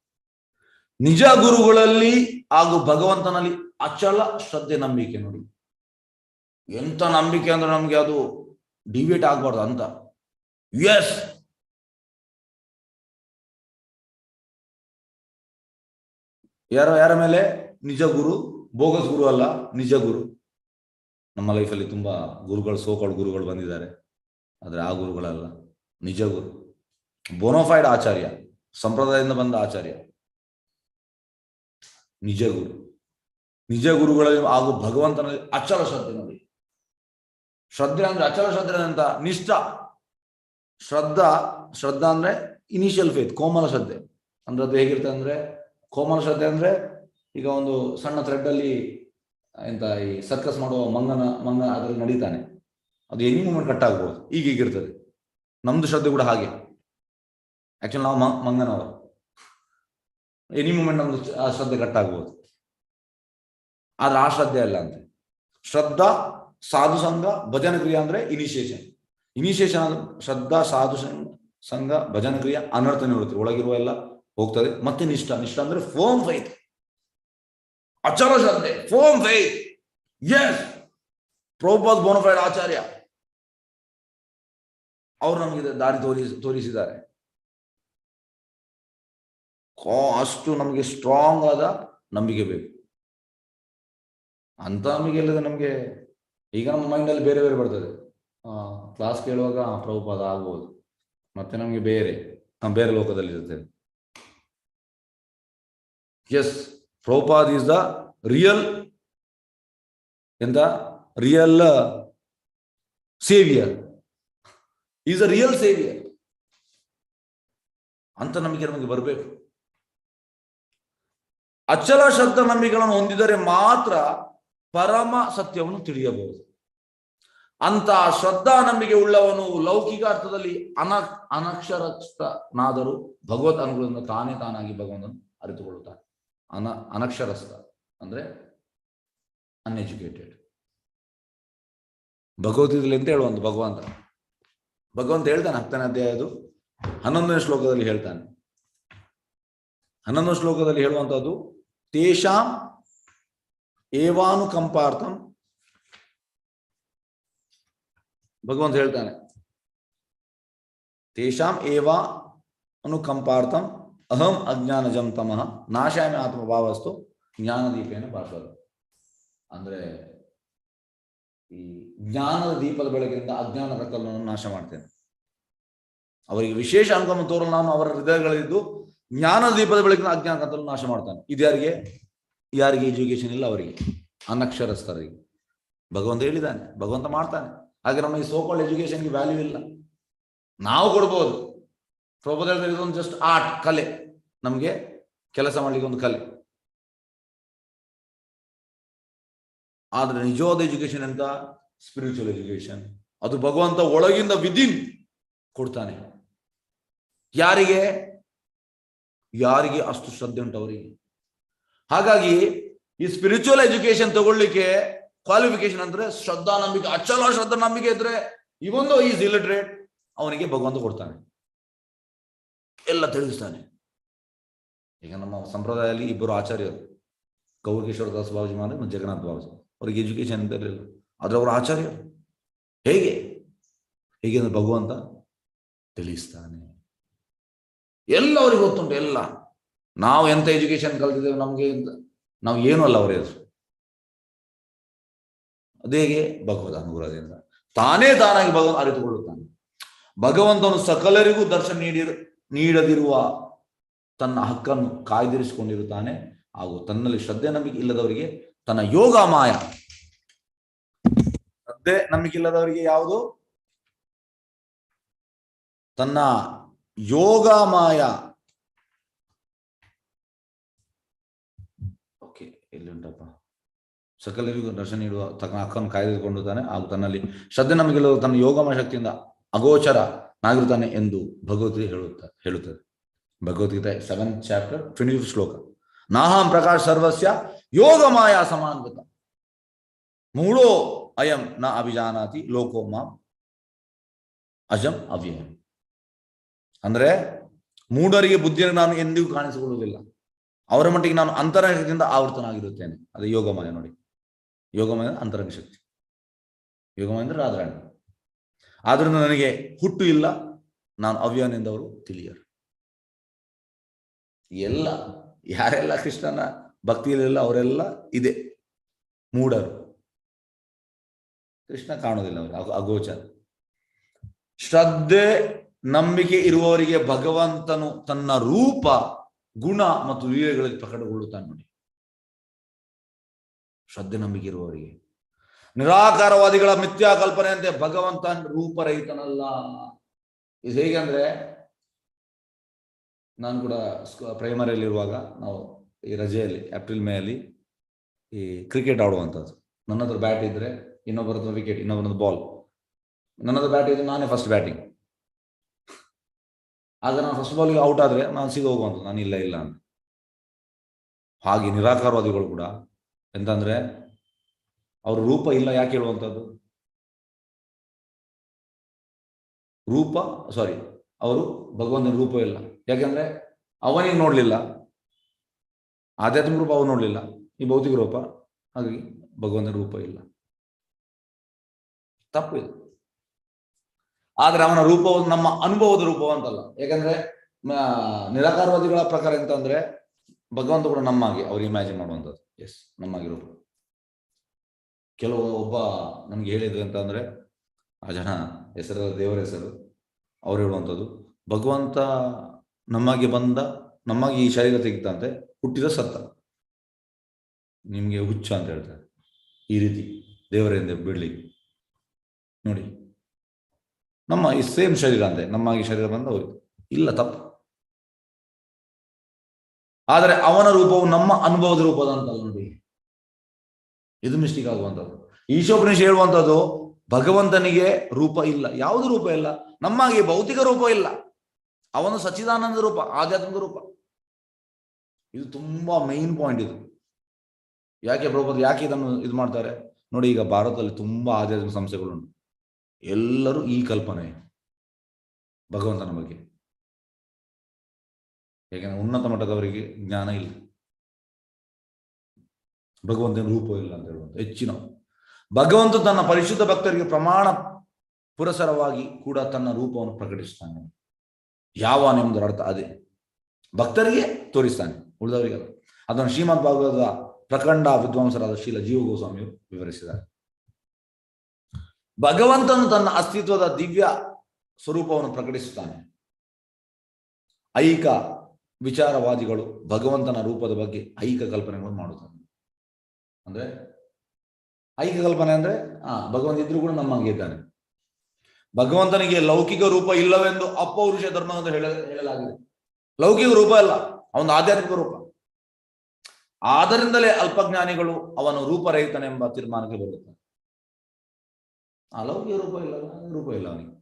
ನಿಜ ಗುರುಗಳಲ್ಲಿ ಹಾಗೂ ಭಗವಂತನಲ್ಲಿ ಅಚಲ ಶ್ರದ್ಧೆ, ನಂಬಿಕೆ ನೋಡಿ. ಎಂತ ನಂಬಿಕೆ ಅಂದ್ರೆ ನಮ್ಗೆ ಅದು ಡಿವೇಟ್ ಆಗ್ಬಾರ್ದು ಅಂತ. ಎಸ್, ಯಾರ ಮೇಲೆ? ನಿಜ ಗುರು, ಬೋಗಸ್ ಗುರು ಅಲ್ಲ, ನಿಜ ಗುರು. ನಮ್ಮ ಲೈಫಲ್ಲಿ ತುಂಬಾ ಗುರುಗಳು, ಸೋಕಾಲ್ಡ್ ಗುರುಗಳು ಬಂದಿದ್ದಾರೆ. ಆದ್ರೆ ಆ ಗುರುಗಳಲ್ಲ, ನಿಜ ಗುರು, ಬೋನೋಫೈಡ್ ಆಚಾರ್ಯ, ಸಂಪ್ರದಾಯದಿಂದ ಬಂದ ಆಚಾರ್ಯ, ನಿಜ ಗುರು. ನಿಜ ಗುರುಗಳಲ್ಲಿ ಹಾಗೂ ಭಗವಂತನಲ್ಲಿ ಅಚಲ ಶ್ರದ್ಧೆ ನೋಡಿ. ಶ್ರದ್ಧೆ ಅಂದ್ರೆ ಅಚಲ ಶ್ರದ್ಧೆ ಅಂತ ನಿಷ್ಠ. ಶ್ರದ್ಧಾ ಅಂದ್ರೆ ಇನಿಷಿಯಲ್ ಫೇತ್, ಕೋಮಲ ಶ್ರದ್ಧೆ. ಅಂದ್ರೆ ಅದು ಹೇಗಿರುತ್ತೆ ಅಂದ್ರೆ, ಕೋಮಲ ಶ್ರದ್ಧೆ ಅಂದ್ರೆ ಈಗ ಒಂದು ಸಣ್ಣ ಥ್ರೆಡ್ ಅಲ್ಲಿ ಎಂತ ಈ ಸರ್ಕಸ್ ಮಾಡುವ ಮಂಗ ಅದ್ರಲ್ಲಿ ನಡೀತಾನೆ, ಅದು ಎನಿ ಮೂಮೆಂಟ್ ಕಟ್ ಆಗ್ಬೋದು, ಈಗಿರ್ತದೆ. ನಮ್ದು ಶ್ರದ್ಧೆ ಕೂಡ ಹಾಗೆ. ಆಕ್ಚುಲಿ ನಾವು ಮಂಗನವರು, ಎನಿ ಮೂಮೆಂಟ್ ನಮ್ದು ಆ ಶ್ರದ್ಧೆ ಕಟ್ ಆಗ್ಬೋದು. ಆದ್ರೆ ಆ ಶ್ರದ್ಧೆ ಅಲ್ಲ ಅಂತ. ಶ್ರದ್ಧಾ ಸಾಧು ಸಂಘ ಭಜನ ಕ್ರಿಯೆ ಅಂದ್ರೆ ಇನಿಷಿಯೇಷನ್ ಶ್ರದ್ಧಾ ಸಾಧು ಸಂಘ ಭಜನ ಕ್ರಿಯೆ ಅನರ್ಥ ನಿವೃತ್ತಿ, ಒಳಗಿರುವ ಎಲ್ಲ ಹೋಗ್ತದೆ. ಮತ್ತೆ ನಿಷ್ಠ ಅಂದ್ರೆ ಫೋಮ್ ಫೈತ್, ಅಚಲ ಶ್ರದ್ಧೆ, firm faith. Yes, Prabhupad bona fide ಆಚಾರ್ಯ ಅವರು ನಮಗೆ ದಾರಿ ತೋರಿಸಿದ್ದಾರೆ. ಅಷ್ಟು ನಮಗೆ ಸ್ಟ್ರಾಂಗ್ ಆದ ನಂಬಿಕೆ ಬೇಕು. ಅಂತ ನಂಬಿಕೆ ಇಲ್ಲದೆ ನಮಗೆ ಈಗ ನಮ್ಮ ಮೈಂಡಲ್ಲಿ ಬೇರೆ ಬೇರೆ ಬರ್ತದೆ. ಕ್ಲಾಸ್ ಕೇಳುವಾಗ ಪ್ರಭುಪಾದ ಆಗ್ಬೋದು, ಮತ್ತೆ ನಮಗೆ ಬೇರೆ ಲೋಕದಲ್ಲಿ ಇರ್ತೇವೆ. Yes, Prabhupada is the real saviour, is a real saviour ಅಂತ ನಂಬಿಕೆ ನಮಗೆ ಬರಬೇಕು. ಅಚಲ ಶ್ರದ್ಧಾ ನಂಬಿಕೆಗಳನ್ನು ಹೊಂದಿದರೆ ಮಾತ್ರ ಪರಮ ಸತ್ಯವನ್ನು ತಿಳಿಯಬಹುದು. ಅಂತ ಶ್ರದ್ಧಾ ನಂಬಿಕೆ ಉಳ್ಳವನು ಲೌಕಿಕ ಅರ್ಥದಲ್ಲಿ ಅನಕ್ಷರಸ್ಥನಾದರೂ ಭಗವತ್ ಅನುಗ್ರಹದಿಂದ ತಾನಾಗಿ ಭಗವಂತನು ಅರಿತುಕೊಳ್ಳುತ್ತಾನೆ. ಅನಕ್ಷರಸ್ಥ ಅಂದ್ರೆ ಅನ್ಎಜುಕೇಟೆಡ್. ಭಗವದ್ಗೀತೆಯಲ್ಲಿ ಎಂತ ಹೇಳುವಂತ ಭಗವಂತ ಹೇಳ್ತಾನೆ, 10ನೇ ಅಧ್ಯಾಯದು 11ನೇ ಶ್ಲೋಕದಲ್ಲಿ ಹೇಳ್ತಾನೆ. 11ನೇ ಶ್ಲೋಕದಲ್ಲಿ ಹೇಳುವಂತದ್ದು ತೇಷಾಂ ಏವಾನುಕಂಪಾರ್ಥಂ. ಭಗವಂತ ಹೇಳ್ತಾನೆ, ತೇಷಾಂ ಏವಾ ಅನುಕಂಪಾರ್ಥಂ ಅಹಂ ಅಜ್ಞಾನಜಂ ತಮಃ ನಾಶಾಮಿ ಆತ್ಮಭಾವಸ್ತು ಜ್ಞಾನದೀಪೇನ ಭಾಷದ. ಅಂದ್ರೆ ಈ ಜ್ಞಾನದ ದೀಪದ ಬೆಳಕಿನಿಂದ ಅಜ್ಞಾನದ ಕಲ್ಲನ್ನು ನಾಶ ಮಾಡ್ತೇನೆ. ಅವರಿಗೆ ವಿಶೇಷ ಅನುಕಂಪ ತೋರಲು ನಾನು ಅವರ ಹೃದಯಗಳಿದ್ದು ಜ್ಞಾನದ ದೀಪದ ಬೆಳಕಿನ ಅಜ್ಞಾನ ಕತ್ತಲನ್ನು ನಾಶ ಮಾಡ್ತಾನೆ. ಇದು ಯಾರಿಗೆ ಎಜುಕೇಶನ್ ಇಲ್ಲ, ಅವರಿಗೆ ಅನಕ್ಷರಸ್ಥರಿಗೆ ಭಗವಂತ ಹೇಳಿದ್ದಾನೆ, ಭಗವಂತ ಮಾಡ್ತಾನೆ. ಹಾಗೆ ನಮ್ಮ ಈ ಸೋಕಾಲ್ಡ್ ಎಜುಕೇಶನ್ಗೆ ವ್ಯಾಲ್ಯೂ ಇಲ್ಲ. ನಾವು ಕೊಡ್ಬೋದು, ಪ್ರಭುತ್ವ ಇದೊಂದು ಜಸ್ಟ್ ಆರ್ಟ್, ಕಲೆ, ನಮಗೆ ಕೆಲಸ ಮಾಡ್ಲಿಕ್ಕೆ ಒಂದು ಕಲೆ. ಆದ್ರೆ ನಿಜವಾದ ಎಜುಕೇಶನ್ ಅಂತ ಸ್ಪಿರಿಚುವಲ್ ಎಜುಕೇಶನ್, ಅದು ಭಗವಂತ ಒಳಗಿಂದ ವಿದಿನ್ ಕೊಡ್ತಾನೆ. ಯಾರಿಗೆ ಅಷ್ಟು ಶ್ರದ್ಧೆ ಉಂಟು ಅವರಿಗೆ. ಹಾಗಾಗಿ ಈ ಸ್ಪಿರಿಚುವಲ್ ಎಜುಕೇಶನ್ ತಗೊಳ್ಳಿಕ್ಕೆ ಕ್ವಾಲಿಫಿಕೇಶನ್ ಅಂದ್ರೆ ಶ್ರದ್ಧಾ ನಂಬಿಕೆ, ಅಚಲ ಶ್ರದ್ಧಾ ನಂಬಿಕೆ ಇದ್ರೆ ಇವೊಂದು ಈಸ್ ಇಲಿಟ್ರೇಟ್, ಅವನಿಗೆ ಭಗವಂತ ಕೊಡ್ತಾನೆ, ಎಲ್ಲ ತಿಳಿಸ್ತಾನೆ. ಈಗ ನಮ್ಮ ಸಂಪ್ರದಾಯದಲ್ಲಿ ಇಬ್ಬರು ಆಚಾರ್ಯರು, ಗೌರಕೇಶ್ವರ ದಾಸ್ ಬಾಬಾಜಿ ಮಹಾರಾಜ್ ಮತ್ತು ಜಗನ್ನಾಥ ಬಾಬಾಜಿ, ಅವರಿಗೆ ಎಜುಕೇಶನ್ ಅಂತ ಇರಲಿಲ್ಲ, ಆದ್ರೆ ಅವರು ಆಚಾರ್ಯರು. ಹೇಗೆ ಅಂದ್ರೆ ಭಗವಂತ ತಿಳಿಸ್ತಾನೆ, ಎಲ್ಲ ಅವ್ರಿಗೆ ಗೊತ್ತುಂಟು. ಎಲ್ಲ ನಾವು ಎಂತ ಎಜುಕೇಶನ್ ಕಲ್ತಿದ್ದೇವೆ, ನಾವು ಏನೂ ಅಲ್ಲ ಅವರ ಹೆಸರು. ಅದೇಗೆ ಭಗವದ್ ಅನುಗ್ರಹದಿಂದ ತಾನಾಗಿ ಭಗವಂತ ಅರಿತುಕೊಳ್ಳುತ್ತಾನೆ. ಭಗವಂತನು ಸಕಲರಿಗೂ ದರ್ಶನ ನೀಡದಿರುವ ತನ್ನ ಹಕ್ಕನ್ನು ಕಾಯ್ದಿರಿಸಿಕೊಂಡಿರುತ್ತಾನೆ. ಹಾಗೂ ತನ್ನಲ್ಲಿ ಶ್ರದ್ಧೆ ನಂಬಿಕೆ ಇಲ್ಲದವರಿಗೆ ತನ್ನ ಯೋಗ ಮಾಯ, ಶ್ರದ್ಧೆ ನಂಬಿಕೆ ಇಲ್ಲದವರಿಗೆ ಯಾವುದು? ತನ್ನ ಯೋಗ ಮಾಯ. ಓಕೆ, ಎಲ್ಲಿ ಉಂಟಪ್ಪ? ಸಕಲರಿಗೂ ದರ್ಶನ ನೀಡುವ ತನ್ನ ಹಕ್ಕನ್ನು ಕಾಯ್ದುಕೊಂಡಿರುತ್ತಾನೆ ಹಾಗೂ ತನ್ನಲ್ಲಿ ಶ್ರದ್ಧೆ ನಂಬಿಕೆ ಇಲ್ಲದ ತನ್ನ ಯೋಗಮಯ ಶಕ್ತಿಯಿಂದ ಅಗೋಚರನಾಗಿರುತ್ತಾನೆ ಎಂದು ಭಗವದ್ಗೀತೆ ಹೇಳುತ್ತದೆ. ಭಗವದ್ಗೀತೆ 7th chapter 25th ಶ್ಲೋಕ. ನಾಹಂ ಪ್ರಕಾಶ ಸರ್ವಸ್ಯ ಯೋಗ ಮಾಯಾ ಸಮಾನ್ಗತ ಮೂಢೋ ಅಯಂ ನ ಅಭಿಜಾನಾತಿ ಲೋಕೋ ಮಾಂ ಅಜಂ ಅವ್ಯಯಂ. ಅಂದ್ರೆ ಮೂಢರಿಗೆ ಬುದ್ಧಿಯನ್ನು ನಾನು ಎಂದಿಗೂ ಕಾಣಿಸಿಕೊಳ್ಳುವುದಿಲ್ಲ, ಅವರ ಮಟ್ಟಿಗೆ ನಾನು ಅಂತರಂಗ ಶಕ್ತಿಯಿಂದ ಆವೃತನಾಗಿರುತ್ತೇನೆ. ಅದು ಯೋಗಮಾಯ. ನೋಡಿ, ಯೋಗಮಾಯ ಅಂತರಂಗ ಶಕ್ತಿ, ಯೋಗಮಾಯ ಅಂದ್ರೆ ರಾಧಾರಾಣಿ. ಆದ್ರಿಂದ ನನಗೆ ಹುಟ್ಟು ಇಲ್ಲ, ನಾನು ಅವ್ಯಯನೆಂದವರು ತಿಳಿಯರು. ಎಲ್ಲ ಯಾರೆಲ್ಲ ಕೃಷ್ಣನ ಭಕ್ತಿಯಲ್ಲೆಲ್ಲ ಅವರೆಲ್ಲ ಇದೆ ಮೂಢರು. ಕೃಷ್ಣ ಕಾಣುವುದಿಲ್ಲ ಅವರು, ಅಗೋಚರ. ಶ್ರದ್ಧೆ ನಂಬಿಕೆ ಇರುವವರಿಗೆ ಭಗವಂತನು ತನ್ನ ರೂಪ, ಗುಣ ಮತ್ತು ಲೀಲೆಗಳಲ್ಲಿ ಪ್ರಕಟಗೊಳ್ಳುತ್ತಾನೆ. ನೋಡಿ, ಶ್ರದ್ಧೆ ನಂಬಿಕೆ ಇರುವವರಿಗೆ. ನಿರಾಕಾರವಾದಿಗಳ ಮಿಥ್ಯಾ ಕಲ್ಪನೆಯಂತೆ ಭಗವಂತ ರೂಪರಹಿತನಲ್ಲ. ಇದು ಹೇಗೆ ಅಂದ್ರೆ, ನಾನು ಕೂಡ ಪ್ರೈಮರಿಯಲ್ಲಿ ಇರುವಾಗ ನಾವು ಈ ರಜೆಯಲ್ಲಿ ಏಪ್ರಿಲ್ ಮೇ ಅಲ್ಲಿ ಈ ಕ್ರಿಕೆಟ್ ಆಡುವಂಥದ್ದು. ನನ್ನ ಹತ್ರ ಬ್ಯಾಟ್ ಇದ್ರೆ ಇನ್ನೊಬ್ಬರ ಹತ್ರ ವಿಕೆಟ್, ಇನ್ನೊಬ್ಬರ ಬಾಲ್, ನನ್ನ ಹತ್ರ ಬ್ಯಾಟ್ ಇದ್ರೆ ನಾನೇ ಫಸ್ಟ್ ಬ್ಯಾಟಿಂಗ್. ಆಗ ನಾನು ಫಸ್ಟ್ ಬಾಲ್ಗೆ ಔಟ್ ಆದ್ರೆ ನಾನು ಸಿಗ ಹೋಗುವಂಥದ್ದು, ನಾನು ಇಲ್ಲ ಅಂತ. ಹಾಗೆ ನಿರಾಕಾರವಾದಿಗಳು ಕೂಡ ಎಂತಂದ್ರೆ ಅವ್ರ ರೂಪ ಇಲ್ಲ ಯಾಕೆ ಹೇಳುವಂಥದ್ದು, ಅವರು ಭಗವಂತನ ರೂಪ ಇಲ್ಲ ಯಾಕೆಂದ್ರೆ ಅವನಿಗೆ ನೋಡ್ಲಿಲ್ಲ, ಆಧ್ಯಾತ್ಮಿಕ ರೂಪ ಅವನು ನೋಡ್ಲಿಲ್ಲ, ಈ ಭೌತಿಕ ರೂಪ, ಹಾಗಾಗಿ ಭಗವಂತನ ರೂಪ ಇಲ್ಲ. ತಪ್ಪು ಇದು. ಆದ್ರೆ ಅವನ ರೂಪವು ನಮ್ಮ ಅನುಭವದ ರೂಪವಂತಲ್ಲ. ಯಾಕಂದ್ರೆ ನಿರಾಕಾರವಾದಿಗಳ ಪ್ರಕಾರ ಎಂತಂದ್ರೆ ಭಗವಂತ ಕೂಡ ನಮ್ಮಾಗೆ ಅವ್ರು ಇಮ್ಯಾಜಿನ್ ಮಾಡುವಂಥದ್ದು. ಎಸ್, ನಮ್ಮಾಗಿ ರೂಪ. ಒಬ್ಬ ನಮ್ಗೆ ಹೇಳಿದ್ರು ಅಂತಂದ್ರೆ, ಆ ಜನ ಹೆಸರು ದೇವರ ಹೆಸರು, ಅವ್ರು ಹೇಳುವಂಥದ್ದು ಭಗವಂತ ನಮಗೆ ನಮಗೆ ಈ ಶರೀರ ತೆಗಿತಂತೆ, ಹುಟ್ಟಿದ ಸತ್ತ, ನಿಮ್ಗೆ ಹುಚ್ಚ ಅಂತ ಹೇಳ್ತಾರೆ. ಈ ರೀತಿ ದೇವರಿಂದ ಬಿಡ್ಲಿಕ್ಕೆ ನೋಡಿ, ನಮ್ಮ ಈ ಸೇಮ್ ಶರೀರ ಅಂತೆ, ನಮ್ಮಾಗಿ ಶರೀರ ಬಂದ ಅವ್ರು ಇಲ್ಲ, ತಪ್ಪು. ಆದರೆ ಅವನ ರೂಪವು ನಮ್ಮ ಅನುಭವದ ರೂಪದ ಅಂತಲ್ಲ ನೋಡಿ, ಇದು ಮಿಸ್ಟೇಕ್ ಆಗುವಂಥದ್ದು. ಈಶೋಪನಿಷತ್ ಹೇಳುವಂಥದ್ದು ಭಗವಂತನಿಗೆ ರೂಪ ಇಲ್ಲ, ಯಾವುದು ರೂಪ ಇಲ್ಲ, ನಮ್ಮಾಗಿ ಭೌತಿಕ ರೂಪ ಇಲ್ಲ, ಅವನು ಸಚ್ಚಿದಾನಂದ ರೂಪ, ಆಧ್ಯಾತ್ಮಿಕ ರೂಪ. ಇದು ತುಂಬಾ ಮೈನ್ ಪಾಯಿಂಟ್ ಇದು. ಯಾಕೆ ಪ್ರಭುಪಾದರು ಯಾಕೆ ಇದನ್ನು ಇದು ಮಾಡ್ತಾರೆ ನೋಡಿ, ಈಗ ಭಾರತದಲ್ಲಿ ತುಂಬಾ ಆಧ್ಯಾತ್ಮಿಕ ಸಂಸ್ಥೆಗಳುಂಟು, ಎಲ್ಲರೂ ಈ ಕಲ್ಪನೆ ಭಗವಂತನ ಬಗ್ಗೆ. ಯಾಕೆಂದ್ರೆ ಉನ್ನತ ಮಟ್ಟದವರಿಗೆ ಜ್ಞಾನ ಇಲ್ಲ, ಭಗವಂತನ ರೂಪ ಇಲ್ಲ ಅಂತ ಹೇಳುವಂತ ಹೆಚ್ಚಿನ. ಭಗವಂತ ತನ್ನ ಪರಿಶುದ್ಧ ಭಕ್ತರಿಗೆ ಪ್ರಮಾಣ ಪುರಸರವಾಗಿ ಕೂಡ ತನ್ನ ರೂಪವನ್ನು ಪ್ರಕಟಿಸ್ತಾನೆ. ಯಾವ ಎಂಬುದರ ಅರ್ಥ ಅದೇ, ಭಕ್ತರಿಗೆ ತೋರಿಸ್ತಾನೆ, ಉಳಿದವರಿಗಲ್ಲ. ಅದನ್ನು ಶ್ರೀಮದ್ ಭಾಗವತದ ಪ್ರಖಂಡ ವಿದ್ವಾಂಸರಾದ ಶ್ರೀಲ ಜೀವ ಗೋಸ್ವಾಮಿಯು ವಿವರಿಸಿದ್ದಾರೆ. ಭಗವಂತನು ತನ್ನ ಅಸ್ತಿತ್ವದ ದಿವ್ಯ ಸ್ವರೂಪವನ್ನು ಪ್ರಕಟಿಸುತ್ತಾನೆ. ಐಕ ವಿಚಾರವಾದಿಗಳು ಭಗವಂತನ ರೂಪದ ಬಗ್ಗೆ ಐಕ ಕಲ್ಪನೆಗಳನ್ನು ಮಾಡುತ್ತಾರೆ. ಅಂದ್ರೆ ಐಕ ಕಲ್ಪನೆ ಅಂದ್ರೆ ಭಗವಂತ ಇದ್ರೂ ಕೂಡ ನಮ್ಮಂಗೆ ಇದ್ದಾನೆ. ಭಗವಂತನಿಗೆ ಲೌಕಿಕ ರೂಪ ಇಲ್ಲವೆಂದು ಅಪೌರುಷ ಧರ್ಮವನ್ನು ಹೇಳಲಾಗಿದೆ. ಲೌಕಿಕ ರೂಪ ಅಲ್ಲ, ಅವನ ಆಧ್ಯಾತ್ಮಿಕ ರೂಪ. ಆದ್ದರಿಂದಲೇ ಅಲ್ಪಜ್ಞಾನಿಗಳು ಅವನು ರೂಪರಹಿತನೆಂಬ ತೀರ್ಮಾನಕ್ಕೆ ಬರುತ್ತಾರೆ. ಲೌಕಿಕ ರೂಪ ಇಲ್ಲ ಅವನಿಗೆ.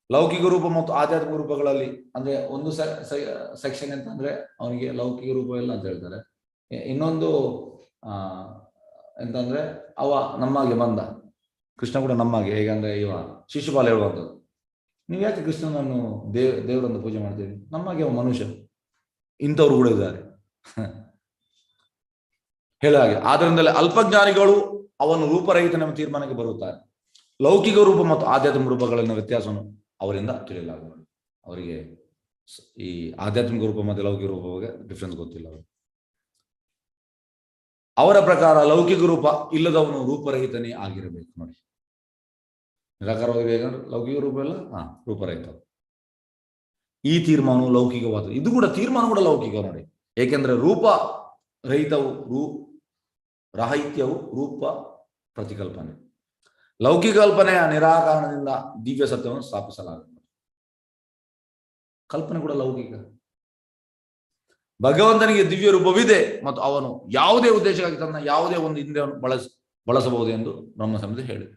ಲೌಕಿಕ ರೂಪ ಮತ್ತು ಆಧ್ಯಾತ್ಮಿಕ ರೂಪಗಳಲ್ಲಿ ಅಂದ್ರೆ ಒಂದು ಸೆಕ್ಷನ್ ಎಂತಂದ್ರೆ ಅವನಿಗೆ ಲೌಕಿಕ ರೂಪ ಇಲ್ಲ ಅಂತ ಹೇಳ್ತಾರೆ. ಇನ್ನೊಂದು ಎಂತಂದ್ರೆ ಅವ ನಮ್ಮಾಗೆ ಬಂದ, ಕೃಷ್ಣ ಕೂಡ ನಮ್ಮಾಗೆ. ಹೇಗಂದ್ರೆ ಇವ ಶಿಶುಪಾಲ ಹೇಳುವಂಥದ್ದು, ನೀವು ಯಾಕೆ ಕೃಷ್ಣನನ್ನು ದೇವರನ್ನು ಪೂಜೆ ಮಾಡ್ತೀವಿ, ನಮ್ಮಾಗೆ ಅವ ಮನುಷ್ಯ. ಇಂಥವ್ರು ಕೂಡ ಇದ್ದಾರೆ ಹೇಳ ಹಾಗೆ. ಆದ್ದರಿಂದಲೇ ಅಲ್ಪಜ್ಞಾನಿಗಳು ಅವನು ರೂಪರಹಿತನೆಂಬ ತೀರ್ಮಾನಕ್ಕೆ ಬರುತ್ತಾರೆ. ಲೌಕಿಕ ರೂಪ ಮತ್ತು ಆಧ್ಯಾತ್ಮಿಕ ರೂಪಗಳನ್ನ ವ್ಯತ್ಯಾಸವನ್ನು ಅವರಿಂದ ತಿಳಿಯಲಾಗುವುದು. ಅವರಿಗೆ ಈ ಆಧ್ಯಾತ್ಮಿಕ ರೂಪ ಮತ್ತು ಲೌಕಿಕ ರೂಪ ಬಗ್ಗೆ ಡಿಫ್ರೆನ್ಸ್ ಗೊತ್ತಿಲ್ಲ. ಅವರ ಪ್ರಕಾರ ಲೌಕಿಕ ರೂಪ ಇಲ್ಲದವನು ರೂಪರಹಿತನೇ ಆಗಿರಬೇಕು ನೋಡಿ. ನಿರಾಕಾರವಾಗಿ ಹೇಗಂದ್ರೆ ಲೌಕಿಕ ರೂಪ ಇಲ್ಲ, ರೂಪರಹಿತ. ಈ ತೀರ್ಮಾನವು ಲೌಕಿಕವಾದ. ಇದು ಕೂಡ ತೀರ್ಮಾನ ಕೂಡ ಲೌಕಿಕ ನೋಡಿ. ಏಕೆಂದ್ರೆ ರೂಪ ರಾಹಿತ್ಯವು ರೂಪ ಪ್ರತಿಕಲ್ಪನೆ. ಲೌಕಿಕ ಕಲ್ಪನೆಯ ನಿರಾಕರಣದಿಂದ ದಿವ್ಯ ಸತ್ಯವನ್ನು ಸ್ಥಾಪಿಸಲಾಗುತ್ತದೆ. ಕಲ್ಪನೆ ಕೂಡ ಲೌಕಿಕ. ಭಗವಂತನಿಗೆ ದಿವ್ಯ ರೂಪವಿದೆ ಮತ್ತು ಅವನು ಯಾವುದೇ ಉದ್ದೇಶಕ್ಕಾಗಿ ತನ್ನ ಯಾವುದೇ ಒಂದು ಇಂದ್ರಿಯವನ್ನು ಬಳಸಬಹುದು ಎಂದು ಬ್ರಹ್ಮ ಸಂಹಿತೆ ಹೇಳಿದೆ.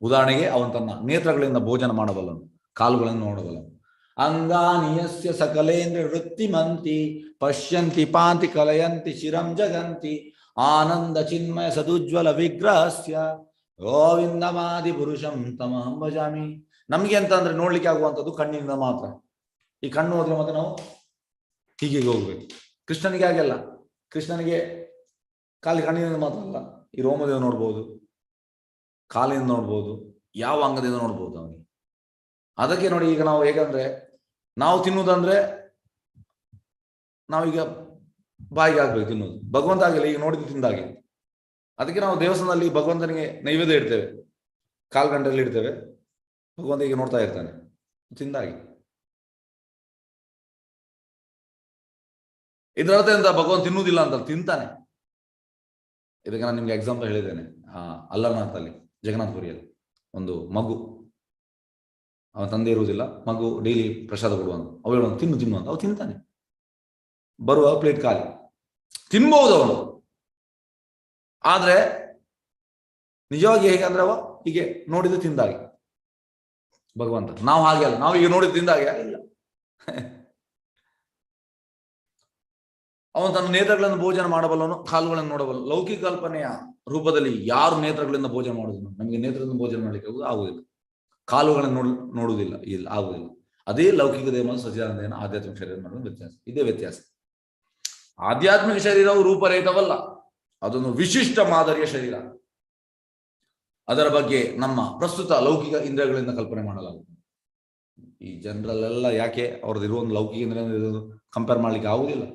ಉದಾಹರಣೆಗೆ ಅವನು ತನ್ನ ನೇತ್ರಗಳಿಂದ ಭೋಜನ ಮಾಡಬಲ್ಲನು, ಕಾಲುಗಳನ್ನು ನೋಡಬಲ್ಲನು. ಅಂಗಾನಿಯಸ್ಯ ಸಕಲೇಂದ್ರ ವೃತ್ತಿಮಂತಿ ಪಶ್ಯಂತಿ ಪಾಂತಿ ಕಲಯಂತಿ ಶಿರಂ ಜಗಂತಿ ಆನಂದ ಚಿನ್ಮಯ ಸದುಜ್ವಲ ವಿಗ್ರಹಸ್ಯ ಗೋವಿಂದಮಾದಿ ಪುರುಷಂ ತಮಹಂ ಭಜಾಮಿ. ನಮ್ಗೆ ಅಂತ ಅಂದ್ರೆ ನೋಡ್ಲಿಕ್ಕೆ ಆಗುವಂಥದ್ದು ಕಣ್ಣಿನಿಂದ ಮಾತ್ರ. ಈ ಕಣ್ಣು ಹೋದ್ರೆ ಮತ್ತೆ ನಾವು ಹೀಗೆ ಹೋಗ್ಬೇಕು. ಕೃಷ್ಣನಿಗೆ ಹಾಗೆಲ್ಲ. ಕೃಷ್ಣನಿಗೆ ಖಾಲಿ ಕಣ್ಣಿನಿಂದ ಮಾತ್ರ ಅಲ್ಲ, ಈ ರೋಮದೇವ ನೋಡ್ಬೋದು, ಕಾಲಿನಿಂದ ನೋಡ್ಬೋದು, ಯಾವ ಅಂಗದಿಂದ ನೋಡ್ಬೋದು ಅವನಿಗೆ. ಅದಕ್ಕೆ ನೋಡಿ, ಈಗ ನಾವು ಹೇಗಂದ್ರೆ ನಾವು ತಿನ್ನುವುದಂದ್ರೆ ನಾವೀಗ ಬಾಯಿಗೆ ಹಾಕ್ಬೇಕು ತಿನ್ನೋದು. ಭಗವಂತ ಆಗಿಲ್ಲ, ಈಗ ನೋಡಿದ್ದು ತಿಂದಾಗೆ. ಅದಕ್ಕೆ ನಾವು ದೇವಸ್ಥಾನದಲ್ಲಿ ಭಗವಂತನಿಗೆ ನೈವೇದ್ಯ ಇಡ್ತೇವೆ, ಕಾಲು ಗಂಟೆಯಲ್ಲಿ ಇಡ್ತೇವೆ. ಭಗವಂತ ಈಗ ನೋಡ್ತಾ ಇರ್ತಾನೆ ತಿಂದಾಗಿ. ಇದರ ಅರ್ಥ ಎಂತ? ಭಗವಂತ ತಿನ್ನುವುದಿಲ್ಲ ಅಂತ, ತಿಂತಾನೆ. ಇದಕ್ಕೆ ನಾನು ನಿಮ್ಗೆ ಎಕ್ಸಾಂಪಲ್ ಹೇಳಿದ್ದೇನೆ. ಅಲ್ಲನಾಥಲ್ಲಿ, ಜಗನ್ನಾಥಪುರಿಯಲ್ಲಿ ಒಂದು ಮಗು, ಅವನ ತಂದೆ ಇರುವುದಿಲ್ಲ, ಮಗು ಡೈಲಿ ಪ್ರಸಾದ ಕೊಡುವಂತ. ಅವು ಹೇಳುವಂತ ತಿನ್ನು ಅಂತ, ಅವು ತಿಂತಾನೆ. ಬರುವ ಪ್ಲೇಟ್ ಖಾಲಿ, ತಿನ್ಬಹುದು ಅವನು. ಆದ್ರೆ ನಿಜವಾಗಿ ಹೇಗೆ ಅಂದ್ರೆ ಅವ ಹೀಗೆ ನೋಡಿದ್ದು ತಿಂದಾಗೆ ಭಗವಂತ. ನಾವು ಹಾಗೆ ಅಲ್ಲ, ನಾವು ಈಗ ನೋಡಿದ್ದು ತಿಂದಾಗೆ ಇಲ್ಲ. ಅವನು ತನ್ನ ನೇತ್ರಗಳನ್ನು ಭೋಜನ ಮಾಡಬಲ್ಲವನು, ಕಾಲುಗಳನ್ನು ನೋಡಬಲ್ಲ. ಲೌಕಿಕ ಕಲ್ಪನೆಯ ರೂಪದಲ್ಲಿ ಯಾರು ನೇತ್ರಗಳಿಂದ ಭೋಜನ ಮಾಡುವುದಿಲ್ಲ. ನಮಗೆ ನೇತ್ರದಿಂದ ಭೋಜನ ಮಾಡಲಿಕ್ಕೆ ಆಗುವುದಿಲ್ಲ, ಕಾಲುಗಳನ್ನು ನೋಡುವುದಿಲ್ಲ, ಇಲ್ಲ ಆಗುವುದಿಲ್ಲ. ಅದೇ ಲೌಕಿಕ ದೇಹ ಮತ್ತು ಸಚ್ಚಿದಾನಂದ ಆಧ್ಯಾತ್ಮಿಕ ಶರೀರ ಮಾಡುವ ವ್ಯತ್ಯಾಸ. ಇದೇ ವ್ಯತ್ಯಾಸ. ಆಧ್ಯಾತ್ಮಿಕ ಶರೀರವು ರೂಪರಹಿತವಲ್ಲ, ಅದೊಂದು ವಿಶಿಷ್ಟ ಮಾದರಿಯ ಶರೀರ. ಅದರ ಬಗ್ಗೆ ನಮ್ಮ ಪ್ರಸ್ತುತ ಲೌಕಿಕ ಇಂದ್ರಿಯಗಳಿಂದ ಕಲ್ಪನೆ ಮಾಡಲಾಗುತ್ತದೆ. ಈ ಜನರಲ್ಲೆಲ್ಲ ಯಾಕೆ ಅವ್ರದ್ದು ಇರುವ ಒಂದು ಲೌಕಿಕ ಇಂದ್ರಿಯ ಕಂಪೇರ್ ಮಾಡ್ಲಿಕ್ಕೆ ಆಗುದಿಲ್ಲ.